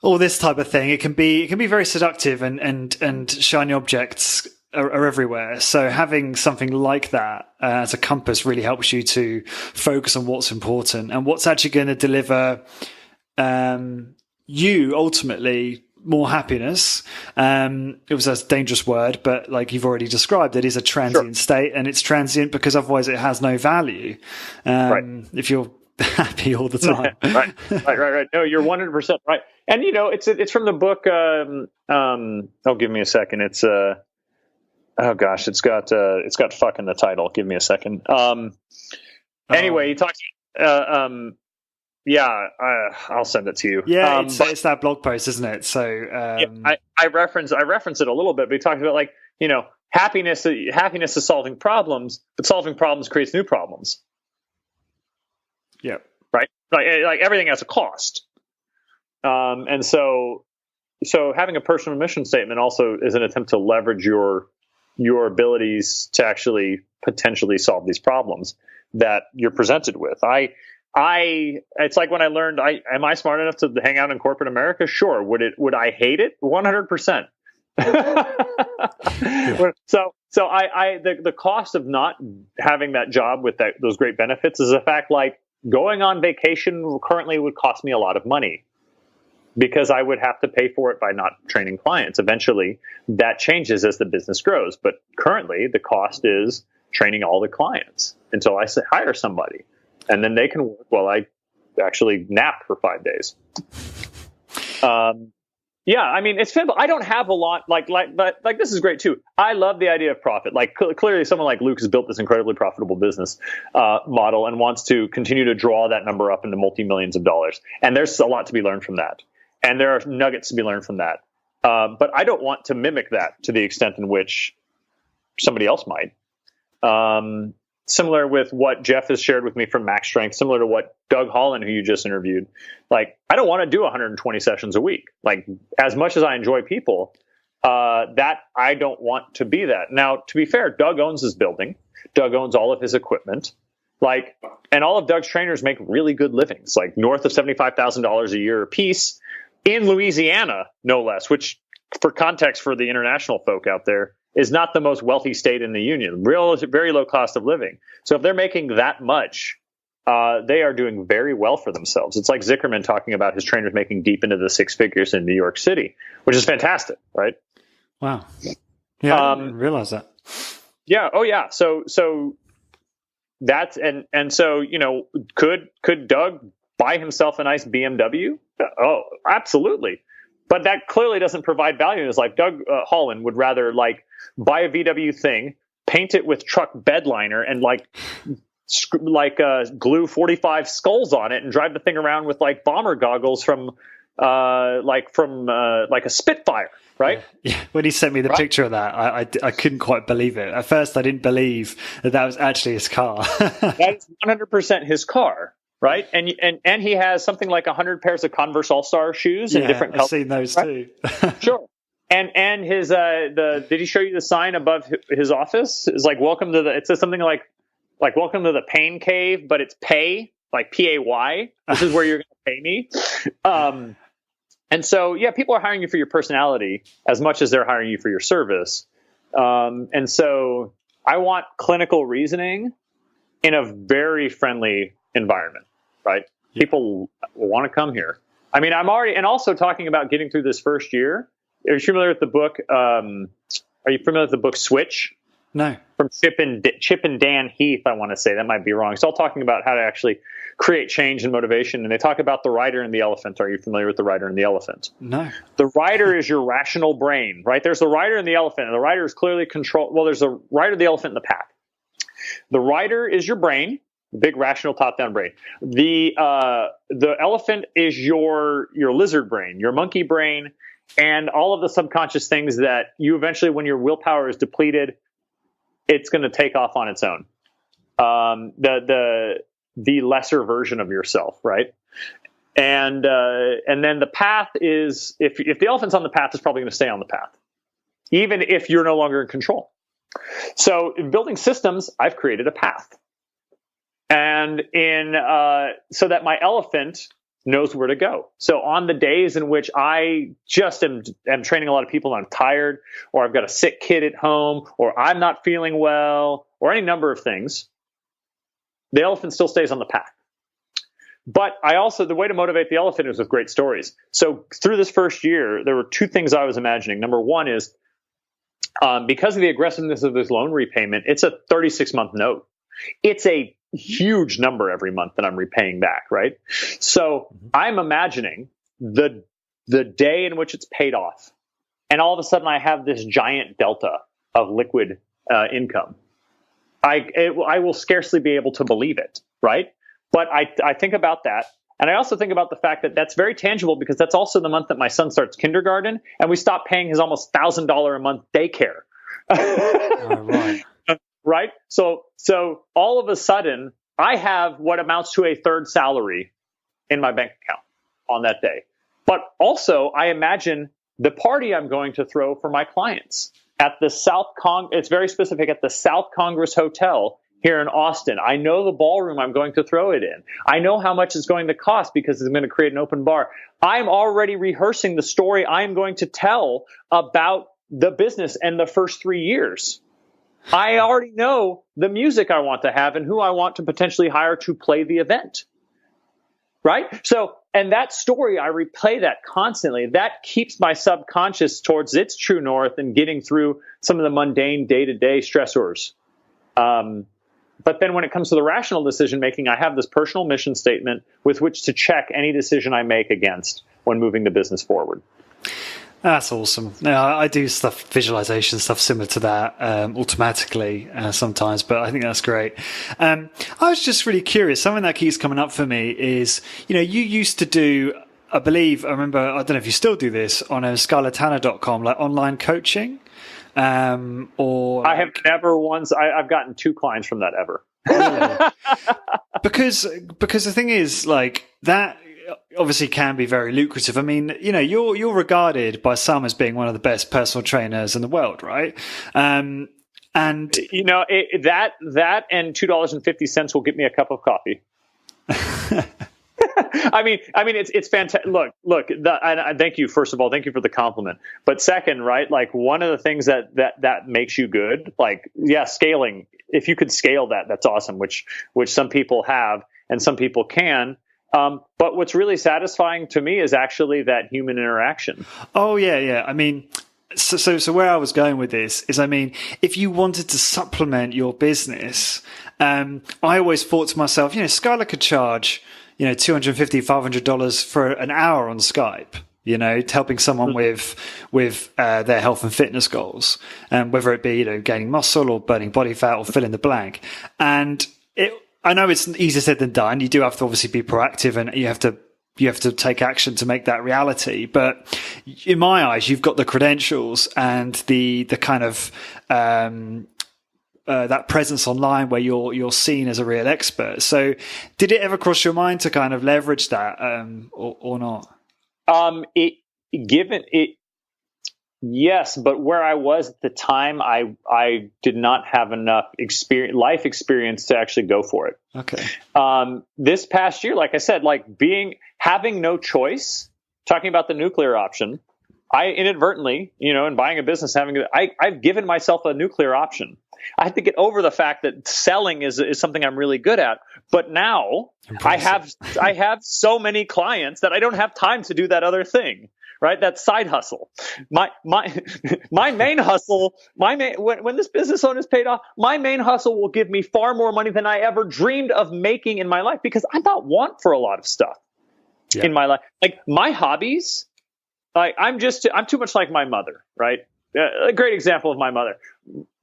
all this type of thing. It can be very seductive and shiny objects are everywhere. So having something like that as a compass really helps you to focus on what's important and what's actually going to deliver you ultimately more happiness. It was a dangerous word, but like you've already described, it is a transient state, and it's transient because otherwise it has no value. If you're happy all the time. Right. No, you're 100% right. And it's from the book. Give me a second. It's it's got fuck in the title. Give me a second. Anyway, he talks. I'll send it to you. Yeah, it's that blog post, isn't it? So I reference it a little bit, but he talks about happiness is solving problems, but solving problems creates new problems. Yeah. Right. Like everything has a cost. And so having a personal mission statement also is an attempt to leverage your abilities to actually potentially solve these problems that you're presented with. It's like when I learned, am I smart enough to hang out in corporate America? Sure. Would I hate it? 100%. The cost of not having that job with those great benefits is a fact. Like, going on vacation currently would cost me a lot of money because I would have to pay for it by not training clients. Eventually that changes as the business grows. But currently the cost is training all the clients until I hire somebody. And then they can work while I actually nap for 5 days. It's simple. I don't have a lot like this is great too. I love the idea of profit. Like clearly someone like Luke has built this incredibly profitable business model and wants to continue to draw that number up into multi-millions of dollars. And there's a lot to be learned from that. And there are nuggets to be learned from that. But I don't want to mimic that to the extent in which somebody else might. Similar with what Jeff has shared with me from Max Strength, similar to what Doug Holland, who you just interviewed. Like, I don't want to do 120 sessions a week. Like, as much as I enjoy people, that I don't want to be that. Now, to be fair, Doug owns his building. Doug owns all of his equipment. Like, and all of Doug's trainers make really good livings, like north of $75,000 a year a piece in Louisiana, no less, which, for context for the international folk out there, is not the most wealthy state in the union. Very low cost of living. So if they're making that much, they are doing very well for themselves. It's like Zickerman talking about his trainers making deep into the six figures in New York City, which is fantastic, right? Wow. Yeah, I didn't realize that. Yeah. Oh, yeah. So that's and so could Doug buy himself a nice BMW? Oh, absolutely. But that clearly doesn't provide value in his life. Doug Holland would rather buy a VW thing, paint it with truck bed liner, and glue 45 skulls on it, and drive the thing around with bomber goggles from a Spitfire, right? Yeah. When he sent me the picture of that, I couldn't quite believe it. At first, I didn't believe that was actually his car. That's 100% his car. Right. And he has something like 100 pairs of Converse All-Star shoes in different colors. I've seen those too. Sure. And his did he show you the sign above his office? It's like, welcome to it says something like welcome to the pain cave, but it's pay. like PAY. This is where you're going to pay me. And so, yeah, people are hiring you for your personality as much as they're hiring you for your service. And so I want clinical reasoning in a very friendly environment, right? Yeah. People want to come here. I mean, and also talking about getting through this first year. Are you familiar with the book? Are you familiar with the book Switch? No. From Chip and Dan Heath, I want to say. That might be wrong. It's all talking about how to actually create change and motivation. And they talk about the rider and the elephant. Are you familiar with the rider and the elephant? No. The rider is your rational brain, right? There's the rider and the elephant. And the rider is clearly controlled. Well, there's the rider, the elephant, and the pack. The rider is your brain, the big rational top-down brain. The elephant is your lizard brain, your monkey brain, and all of the subconscious things that you eventually, when your willpower is depleted, it's going to take off on its own. The lesser version of yourself, right? And then the path is, if the elephant's on the path, it's probably going to stay on the path, even if you're no longer in control. So in building systems, I've created a path, and so that my elephant knows where to go. So on the days in which I just am training a lot of people and I'm tired, or I've got a sick kid at home, or I'm not feeling well, or any number of things, the elephant still stays on the path. But the way to motivate the elephant is with great stories. So through this first year, there were two things I was imagining. Number one is, because of the aggressiveness of this loan repayment, it's a 36-month note. It's a huge number every month that I'm repaying back, right? So I'm imagining the day in which it's paid off, and all of a sudden I have this giant delta of liquid income. I will scarcely be able to believe it, right? But I think about that. And I also think about the fact that that's very tangible, because that's also the month that my son starts kindergarten, and we stop paying his almost $1,000 a month daycare. Right. Right? So all of a sudden, I have what amounts to a third salary in my bank account on that day. But also, I imagine the party I'm going to throw for my clients at the it's very specific, at the South Congress Hotel here in Austin. I know the ballroom I'm going to throw it in. I know how much it's going to cost, because it's going to create an open bar. I'm already rehearsing the story I'm going to tell about the business and the first 3 years. I already know the music I want to have and who I want to potentially hire to play the event. Right? So, and that story, I replay that constantly. That keeps my subconscious towards its true north and getting through some of the mundane day-to-day stressors. But then when it comes to the rational decision making, I have this personal mission statement with which to check any decision I make against when moving the business forward. That's awesome. Now, I do visualization stuff similar to that automatically sometimes, but I think that's great. I was just really curious. Something that keeps coming up for me is, you used to do, I remember, I don't know if you still do this, on skylertanner.com, like online coaching. Or I have never once. I've gotten 2 clients from that ever. because the thing is, like, that obviously can be very lucrative. I mean, you're regarded by some as being one of the best personal trainers in the world, right? And that and $2.50 will get me a cup of coffee. I mean, it's fantastic. Look. And thank you. First of all, thank you for the compliment. But second, right? Like, one of the things that makes you good, like, yeah, scaling. If you could scale that, that's awesome. Which some people have and some people can. But what's really satisfying to me is actually that human interaction. Oh yeah. I mean, so where I was going with this is, I mean, if you wanted to supplement your business, I always thought to myself, Skyler could charge, $250, $500 for an hour on Skype, helping someone with their health and fitness goals, whether it be, gaining muscle or burning body fat or fill in the blank. And I know it's easier said than done. You do have to obviously be proactive, and you have to take action to make that reality. But in my eyes, you've got the credentials and the kind of that presence online where you're seen as a real expert. So, did it ever cross your mind to kind of leverage that, or not? Yes, but where I was at the time, I did not have enough life experience to actually go for it. Okay. This past year, like I said, having no choice, talking about the nuclear option, I inadvertently, in buying a business, I've given myself a nuclear option. I had to get over the fact that selling is something I'm really good at. But now Impressive. I have so many clients that I don't have time to do that other thing. Right, that side hustle. My main hustle. When this business owner is paid off, my main hustle will give me far more money than I ever dreamed of making in my life, because I'm not want for a lot of stuff in my life. Like my hobbies, I'm too much like my mother. Right, a great example of my mother.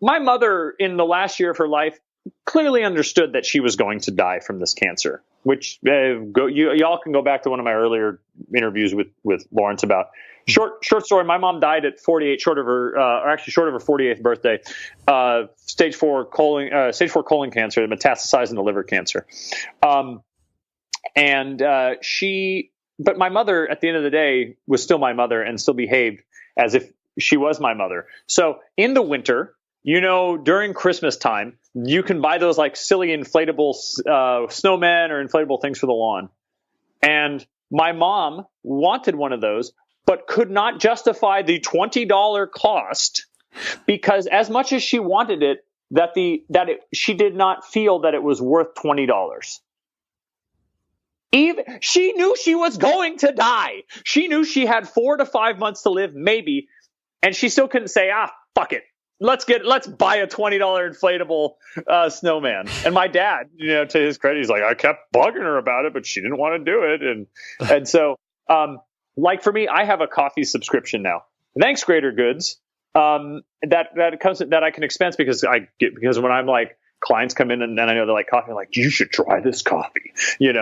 My mother, in the last year of her life, clearly understood that she was going to die from this cancer, which y'all can go back to one of my earlier interviews with Lawrence about. Short story. My mom died at 48, short of her 48th birthday, stage 4 colon cancer, metastasized into liver cancer. But my mother, at the end of the day, was still my mother and still behaved as if she was my mother. So in the winter, during Christmas time, you can buy those like silly inflatable snowmen or inflatable things for the lawn. And my mom wanted one of those, but could not justify the $20 cost, because as much as she wanted it, she did not feel that it was worth $20. She knew she was going to die. She knew she had 4 to 5 months to live, maybe, and she still couldn't say, fuck it. Let's buy a $20 inflatable snowman. And my dad, to his credit, he's like, I kept bugging her about it, but she didn't want to do it. And so, for me, I have a coffee subscription now. Thanks, Greater Goods. That I can expense because when I'm like, clients come in and then I know they like coffee, I'm like, you should try this coffee.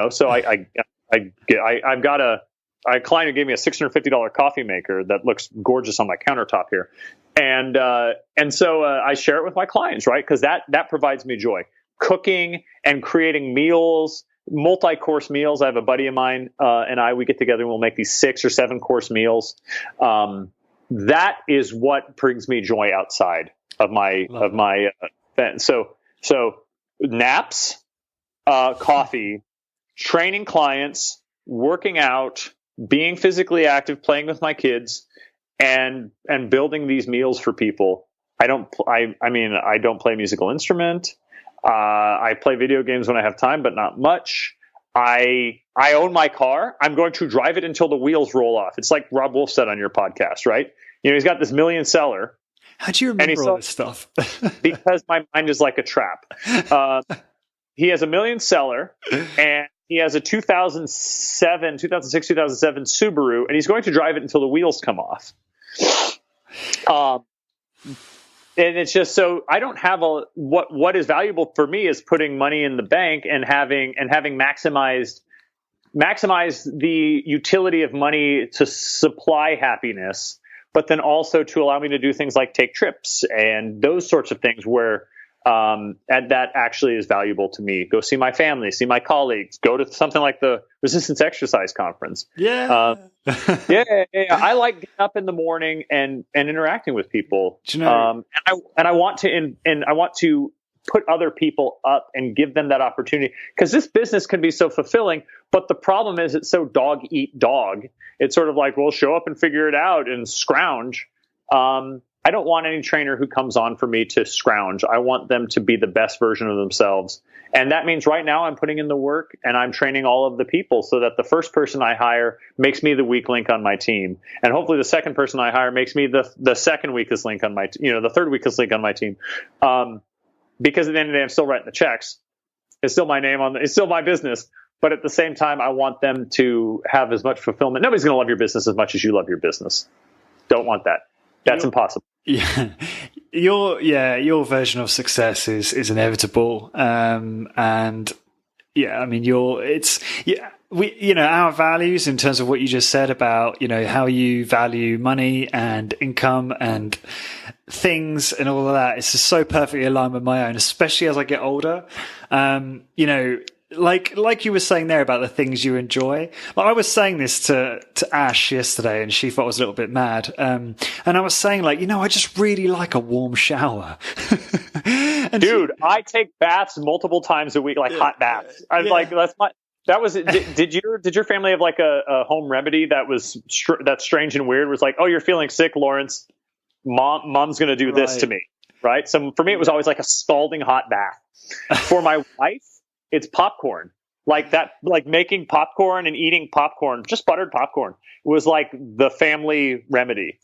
So I've got a client who gave me a $650 coffee maker that looks gorgeous on my countertop here. And so I share it with my clients, right? Because that provides me joy. Cooking and creating meals, multi-course meals. I have a buddy of mine we get together and we'll make these 6 or 7 course meals. That is what brings me joy outside of my So naps, coffee, training clients, working out, being physically active, playing with my kids, and building these meals for people. I don't play a musical instrument. I play video games when I have time, but not much. I own my car. I'm going to drive it until the wheels roll off. It's like Rob Wolf said on your podcast, right? He's got this $1 million seller. How do you remember all this stuff? Because my mind is like a trap. He has $1 million seller, and he has a 2006, 2007 Subaru, and he's going to drive it until the wheels come off. And it's just, so I don't have what is valuable for me is putting money in the bank and having maximized the utility of money to supply happiness, but then also to allow me to do things like take trips and those sorts of things where and that actually is valuable to me. Go see my family, see my colleagues, go to something like the Resistance Exercise Conference. Yeah. I like getting up in the morning and interacting with people. Do you know? I want to put other people up and give them that opportunity, because this business can be so fulfilling. But the problem is it's so dog eat dog. It's sort of like, well, show up and figure it out and scrounge. I don't want any trainer who comes on for me to scrounge. I want them to be the best version of themselves. And that means right now I'm putting in the work and I'm training all of the people so that the first person I hire makes me the weak link on my team. And hopefully the second person I hire makes me the second weakest link on my, the third weakest link on my team. Because at the end of the day, I'm still writing the checks. It's still my name it's still my business. But at the same time, I want them to have as much fulfillment. Nobody's going to love your business as much as you love your business. Don't want that. That's impossible. Yeah, your version of success is inevitable, and yeah, I mean our values in terms of what you just said about how you value money and income and things and all of that. It's just so perfectly aligned with my own, especially as I get older. like you were saying there about the things you enjoy. Like I was saying this to Ash yesterday, and she thought I was a little bit mad. And I was saying, like, I just really like a warm shower. And dude, I take baths multiple times a week, like hot baths. I'm like, that's my. That was. Did your family have like a home remedy that was that's strange and weird? Was like, oh, you're feeling sick, Lawrence. Mom's going to do this to me, right? So for me, it was always like a scalding hot bath. For my wife, it's popcorn. Like that, like making popcorn and eating popcorn, just buttered popcorn, was like the family remedy.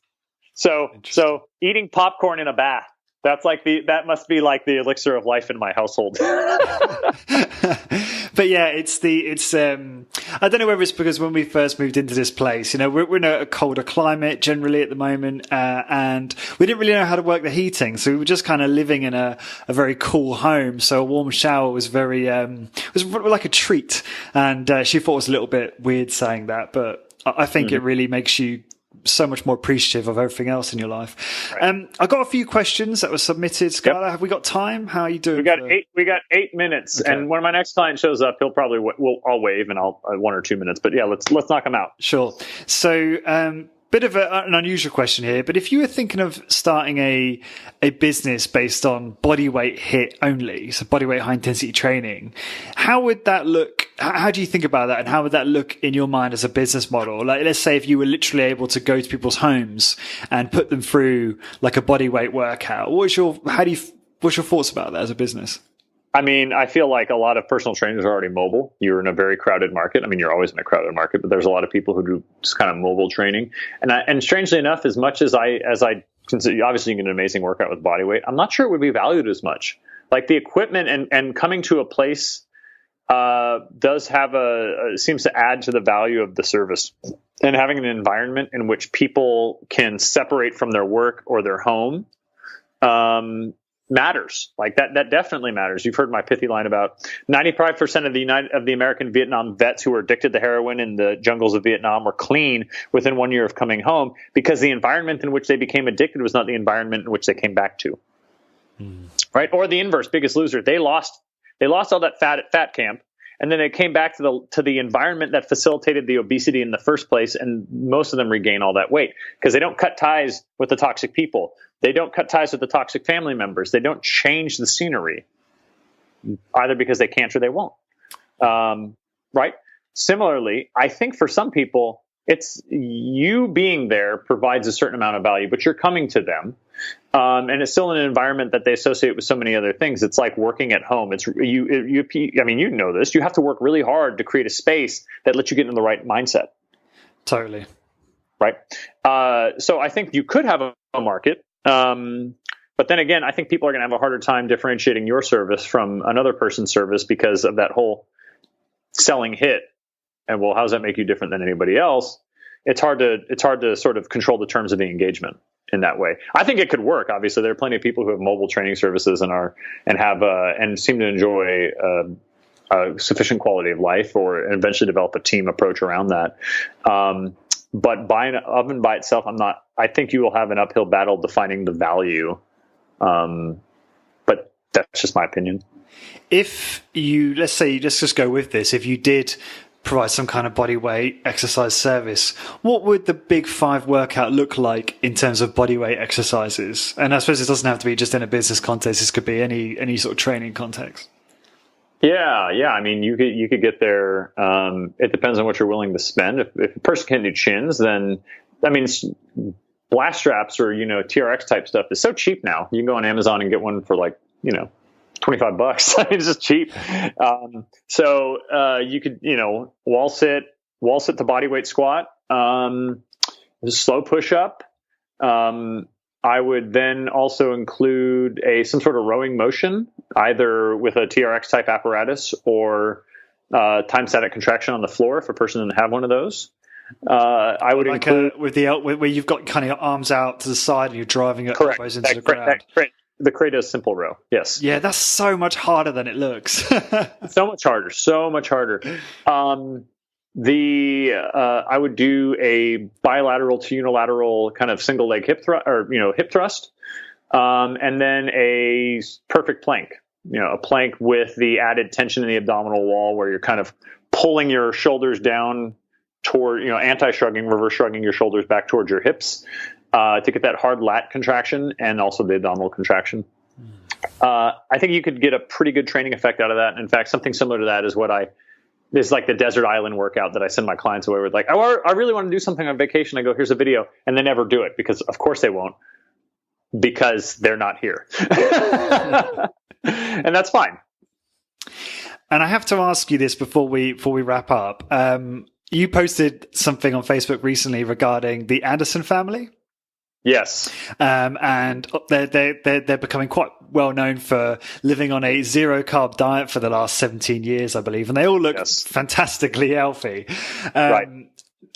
So eating popcorn in a bath. That's like that must be like the elixir of life in my household. But yeah, it's I don't know whether it's because when we first moved into this place, we're in a colder climate generally at the moment, and we didn't really know how to work the heating, so we were just kind of living in a very cool home. So a warm shower was very was like a treat, and she thought it was a little bit weird saying that, but I think it really makes you so much more appreciative of everything else in your life. Right. I got a few questions that were submitted. Skyler, Have we got time? How are you doing? We got 8 minutes, okay. And when my next client shows up, he'll probably I'll wave and I'll 1 or 2 minutes. But yeah, let's knock them out. Sure. So bit of an unusual question here, but if you were thinking of starting a business based on body weight HIIT only, so body weight high intensity training, how would that look? How do you think about that, and how would that look in your mind as a business model? Like, let's say if you were literally able to go to people's homes and put them through like a body weight workout, what's your thoughts about that as a business? I mean, I feel like a lot of personal trainers are already mobile. You're in a very crowded market. I mean, you're always in a crowded market, but there's a lot of people who do just kind of mobile training. And strangely enough, as much as I consider, obviously you can get an amazing workout with body weight, I'm not sure it would be valued as much. Like the equipment and coming to a place does have seems to add to the value of the service, and having an environment in which people can separate from their work or their home matters. Like that definitely matters. You've heard my pithy line about 95% of the American Vietnam vets who were addicted to heroin in the jungles of Vietnam were clean within 1 year of coming home, because the environment in which they became addicted was not the environment in which they came back to. Right? Or the inverse, Biggest Loser. They lost all that fat at fat camp, and then it came back to the environment that facilitated the obesity in the first place, and most of them regain all that weight because they don't cut ties with the toxic people. They don't cut ties with the toxic family members. They don't change the scenery, either because they can't or they won't. Right? Similarly, I think for some people, it's you being there provides a certain amount of value, but you're coming to them. And it's still in an environment that they associate with so many other things. It's like working at home. It's I mean, you know this. You have to work really hard to create a space that lets you get in the right mindset. Totally. Right. So I think you could have a market. But then again, I think people are going to have a harder time differentiating your service from another person's service because of that whole selling hit. And well, how does that make you different than anybody else? It's hard to sort of control the terms of the engagement in that way. I think it could work. Obviously, there are plenty of people who have mobile training services and seem to enjoy a sufficient quality of life, and eventually develop a team approach around that. But buying an oven by itself, I think you will have an uphill battle defining the value. But that's just my opinion. If let's just go with this. If you did provide some kind of body weight exercise service, what would the Big 5 workout look like in terms of body weight exercises? And I suppose it doesn't have to be just in a business context. This could be any sort of training context. Yeah. I mean, you could get there. It depends on what you're willing to spend. If a person can't do chins, then I mean, blast straps or TRX type stuff is so cheap now. You can go on Amazon and get one for like $25. I mean, it's just cheap. So you could wall sit to body weight squat, slow push up. I would then also include some sort of rowing motion, either with a TRX type apparatus or time static contraction on the floor if a person doesn't have one of those. I would include where you've got kind of your arms out to the side and you're driving your elbows into the ground. The Kratos simple row. Yes. Yeah, that's so much harder than it looks. So much harder. I would do a bilateral to unilateral kind of single leg hip thrust, hip thrust, and then a perfect plank. a plank with the added tension in the abdominal wall where you're kind of pulling your shoulders down toward, anti-shrugging, reverse shrugging your shoulders back towards your hips to get that hard lat contraction and also the abdominal contraction. I think you could get a pretty good training effect out of that. In fact, something similar to that is like the desert island workout that I send my clients away with. Like, I really want to do something on vacation. I go, here's a video, and they never do it because, of course, they won't, because they're not here, and that's fine. And I have to ask you this before we wrap up. You posted something on Facebook recently regarding the Anderson family. Yes. And they're becoming quite well known for living on a zero carb diet for the last 17 years, I believe. And they all look fantastically healthy. Right.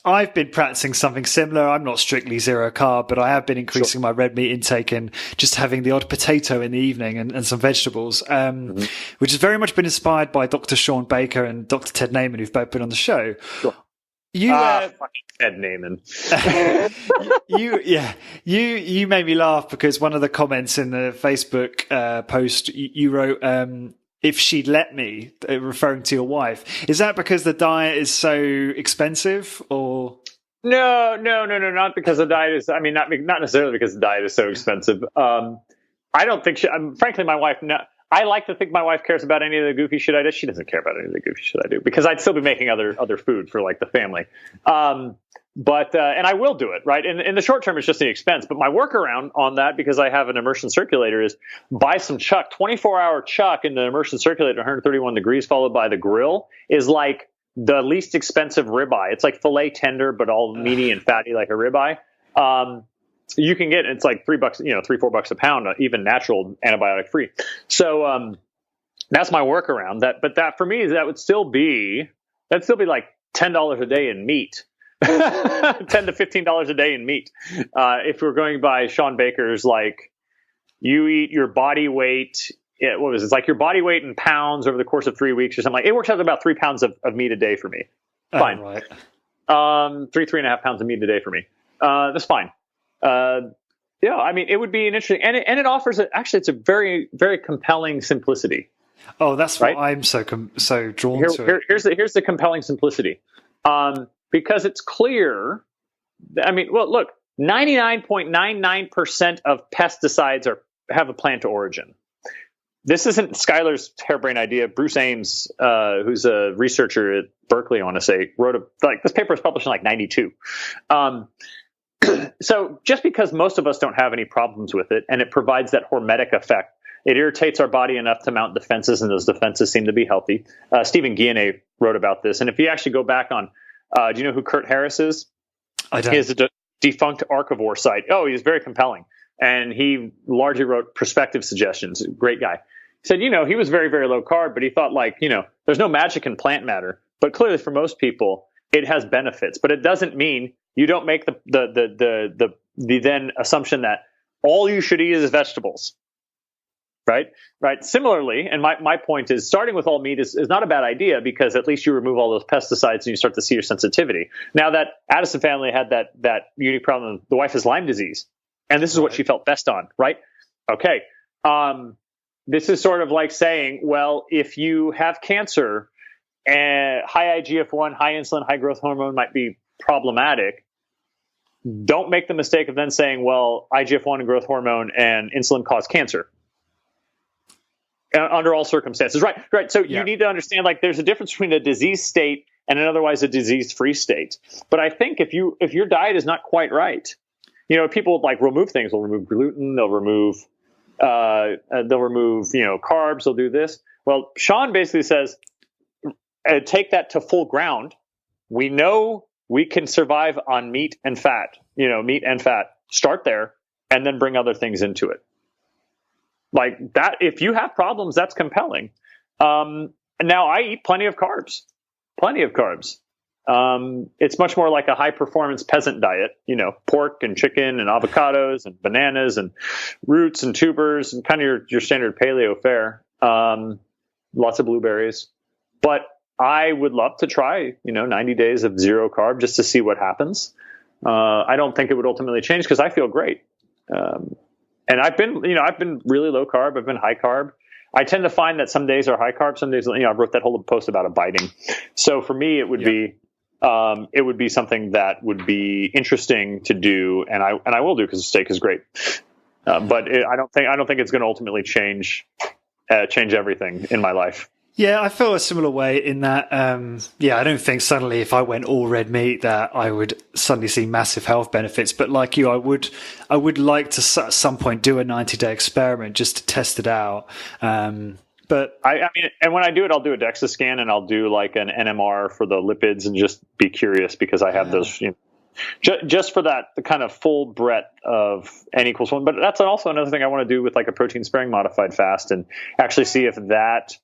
I've been practicing something similar. I'm not strictly zero carb, but I have been increasing my red meat intake and just having the odd potato in the evening and some vegetables, which has very much been inspired by Dr. Sean Baker and Dr. Ted Naiman, who've both been on the show. Sure. Fucking Ted Naiman. You made me laugh because one of the comments in the Facebook post you wrote, if she'd let me, referring to your wife. Is that because the diet is so expensive, or? No, not because the diet is, not necessarily because the diet is so expensive. I don't think frankly, my wife, I like to think my wife cares about any of the goofy shit I do. She doesn't care about any of the goofy shit I do because I'd still be making other food for like the family. But and I will do it, right? In the short term, it's just an expense. But my workaround on that, because I have an immersion circulator, is buy some chuck. 24-hour chuck in the immersion circulator, 131 degrees, followed by the grill, is like the least expensive ribeye. It's like filet tender, but all meaty and fatty like a ribeye. You can get, it's like $3, $3-4 a pound, even natural, antibiotic free. So that's my workaround. But that for me is that'd still be like $10 a day in meat. $10 to $15 a day in meat. If we're going by Sean Baker's, like, you eat your body weight. What was it? It's like your body weight in pounds over the course of 3 weeks or something. Like, it works out to about 3 pounds of meat a day for me. Fine. Right. 3.5 pounds of meat a day for me. That's fine. It would be an interesting, and it offers it's a very, very compelling simplicity. Oh, that's right? What I'm so drawn to. Here's the compelling simplicity. Because it's clear. Look, 99.99% of pesticides have a plant origin. This isn't Skyler's harebrained idea. Bruce Ames, who's a researcher at Berkeley, I want to say, wrote this paper was published in like 92. So just because most of us don't have any problems with it, and it provides that hormetic effect, it irritates our body enough to mount defenses, and those defenses seem to be healthy. Stephen Guyenet wrote about this. And if you actually go back on, do you know who Kurt Harris is? I don't. He is a defunct Archivore site. Oh, he's very compelling. And he largely wrote perspective suggestions. Great guy. He said, he was very, very low carb, but he thought there's no magic in plant matter. But clearly for most people, it has benefits. But it doesn't mean you don't make the then assumption that all you should eat is vegetables. Right. Similarly, and my point is, starting with all meat is not a bad idea, because at least you remove all those pesticides and you start to see your sensitivity. Now, that Addison family had that unique problem. The wife has Lyme disease, and this is what she felt best on. Right. Okay. This is sort of like saying, well, if you have cancer and high IGF-1, high insulin, high growth hormone might be problematic. Don't make the mistake of then saying, well, IGF-1 and growth hormone and insulin cause cancer. Under all circumstances. Right. So you need to understand, there's a difference between a disease state and an otherwise a disease-free state. But I think if your diet is not quite right, people remove things. They'll remove gluten. They'll remove carbs. They'll do this. Well, Sean basically says, take that to full ground. We know we can survive on meat and fat. Start there and then bring other things into it. Like that, if you have problems, that's compelling. Now I eat plenty of carbs. It's much more like a high performance peasant diet, pork and chicken and avocados and bananas and roots and tubers and kind of your standard paleo fare. Lots of blueberries. But I would love to try, 90 days of zero carb just to see what happens. I don't think it would ultimately change because I feel great. And I've been really low carb. I've been high carb. I tend to find that some days are high carb, some days, I wrote that whole post about abiding. So for me, it would be something that would be interesting to do, and I will do because steak is great. But I don't think it's going to ultimately change everything in my life. Yeah, I feel a similar way in that, I don't think suddenly if I went all red meat that I would suddenly see massive health benefits. But like you, I would like to at some point do a 90-day experiment just to test it out. But I mean, and when I do it, I'll do a DEXA scan and I'll do like an NMR for the lipids and just be curious because I have those, just for that, the kind of full breadth of N=1. But that's also another thing I want to do with like a protein sparing modified fast and actually see if that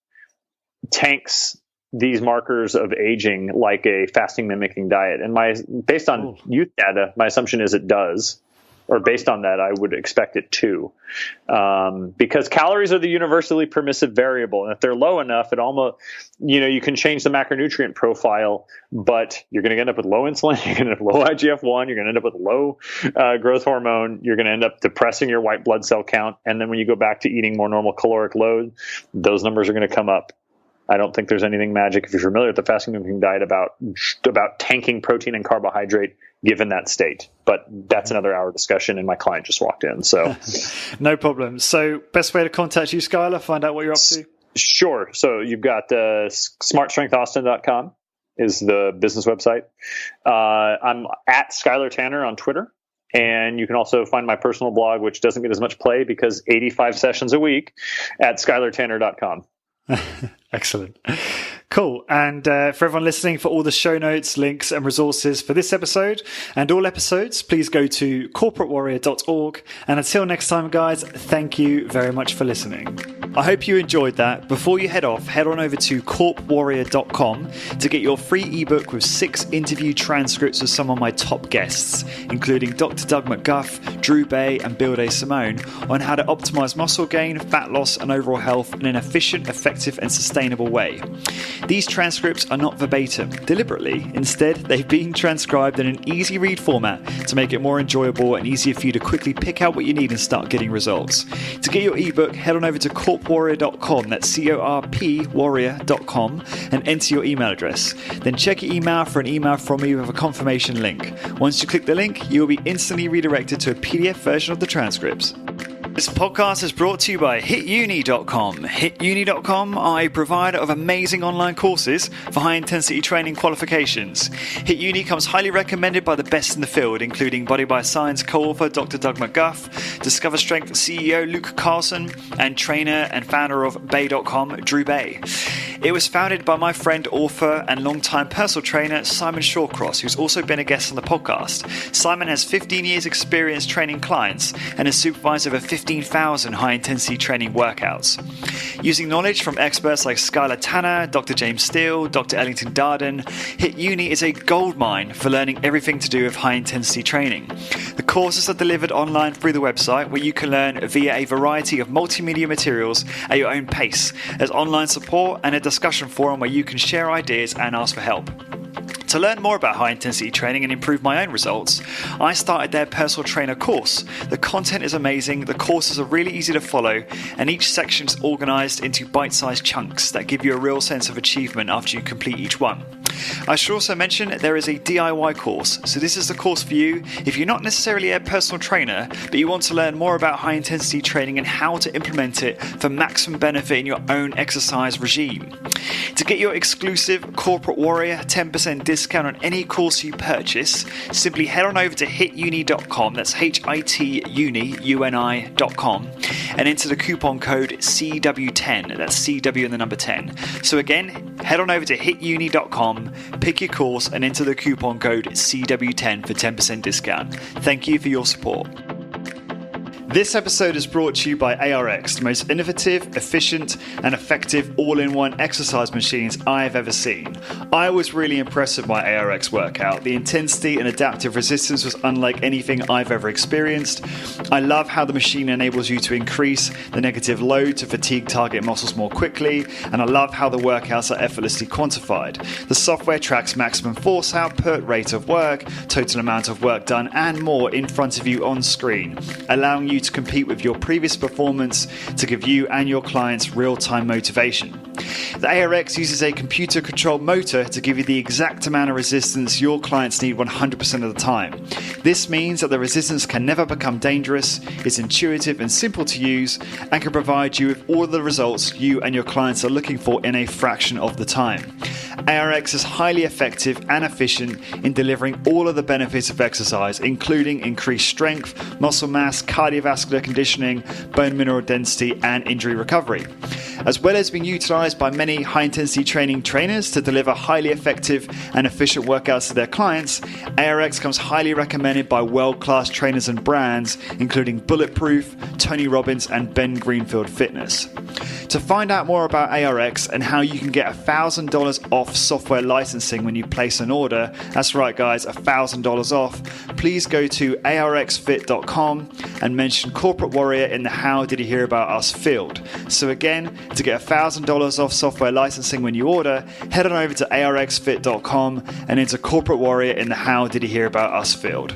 tanks these markers of aging like a fasting mimicking diet. And based on youth data, my assumption is it does, or based on that, I would expect it to, because calories are the universally permissive variable. And if they're low enough, it almost, you can change the macronutrient profile, but you're going to end up with low insulin, you're going to have low IGF-1, you're going to end up with low growth hormone, you're going to end up depressing your white blood cell count. And then when you go back to eating more normal caloric load, those numbers are going to come up. I don't think there's anything magic, if you're familiar with the fasting mimicking diet, about tanking protein and carbohydrate given that state. But that's another hour discussion, and my client just walked in. So no problem. So best way to contact you, Skyler, find out what you're up to? Sure. So you've got smartstrengthaustin.com is the business website. I'm at Skyler Tanner on Twitter. And you can also find my personal blog, which doesn't get as much play because 85 sessions a week, at skylertanner.com. Excellent. Cool. And for everyone listening, for all the show notes, links and resources for this episode and all episodes, please go to corporatewarrior.org. And until next time, guys, thank you very much for listening. I hope you enjoyed that. Before you head off, head on over to corpwarrior.com to get your free ebook with 6 interview transcripts with some of my top guests, including Dr. Doug McGuff, Drew Bay, and Bill Day Simone, on how to optimize muscle gain, fat loss, and overall health in an efficient, effective, and sustainable way. These transcripts are not verbatim, deliberately. Instead, they've been transcribed in an easy read format to make it more enjoyable and easier for you to quickly pick out what you need and start getting results. To get your ebook, head on over to corpwarrior.com, that's CORP warrior.com, and enter your email address. Then check your email for an email from me with a confirmation link. Once you click the link, you will be instantly redirected to a PDF version of the transcripts. This podcast is brought to you by hituni.com. Hituni.com are a provider of amazing online courses for high-intensity training qualifications. HitUni comes highly recommended by the best in the field, including Body by Science co-author Dr. Doug McGuff, Discover Strength CEO Luke Carlson, and trainer and founder of Bay.com, Drew Bay. It was founded by my friend, author, and longtime personal trainer Simon Shawcross, who's also been a guest on the podcast. Simon has 15 years experience training clients and has supervised over 15,000 high-intensity training workouts. Using knowledge from experts like Skyler Tanner, Dr. James Steele, Dr. Ellington Darden, HitUni is a goldmine for learning everything to do with high-intensity training. The courses are delivered online through the website, where you can learn via a variety of multimedia materials at your own pace. There's online support and a discussion forum where you can share ideas and ask for help. To learn more about high-intensity training and improve my own results, I started their personal trainer course. The content is amazing, the courses are really easy to follow, and each section is organized into bite-sized chunks that give you a real sense of achievement after you complete each one. I should also mention there is a DIY course, so this is the course for you if you're not necessarily a personal trainer, but you want to learn more about high-intensity training and how to implement it for maximum benefit in your own exercise regime. To get your exclusive Corporate Warrior 10% discount on any course you purchase, simply head on over to hituni.com, that's hituni.com, and enter the coupon code CW10, that's CW and the number 10. So again, head on over to hituni.com, pick your course, and enter the coupon code CW10 for 10% discount. Thank you for your support. This episode is brought to you by ARX, the most innovative, efficient, and effective all-in-one exercise machines I've ever seen. I was really impressed with my ARX workout. The intensity and adaptive resistance was unlike anything I've ever experienced. I love how the machine enables you to increase the negative load to fatigue target muscles more quickly, and I love how the workouts are effortlessly quantified. The software tracks maximum force output, rate of work, total amount of work done, and more in front of you on screen, allowing you to compete with your previous performance to give you and your clients real-time motivation. The ARX uses a computer-controlled motor to give you the exact amount of resistance your clients need 100% of the time. This means that the resistance can never become dangerous, is intuitive and simple to use, and can provide you with all the results you and your clients are looking for in a fraction of the time. ARX is highly effective and efficient in delivering all of the benefits of exercise, including increased strength, muscle mass, cardiovascular conditioning, bone mineral density, and injury recovery. As well as being utilized by many high-intensity training trainers to deliver highly effective and efficient workouts to their clients, ARX comes highly recommended by world-class trainers and brands, including Bulletproof, Tony Robbins, and Ben Greenfield Fitness. To find out more about ARX and how you can get $1,000 off software licensing when you place an order, that's right guys, $1,000 off, please go to arxfit.com and mention Corporate Warrior in the How Did He Hear About Us field. So again, to get $1,000 off software licensing when you order, head on over to arxfit.com and enter Corporate Warrior in the How Did He Hear About Us field.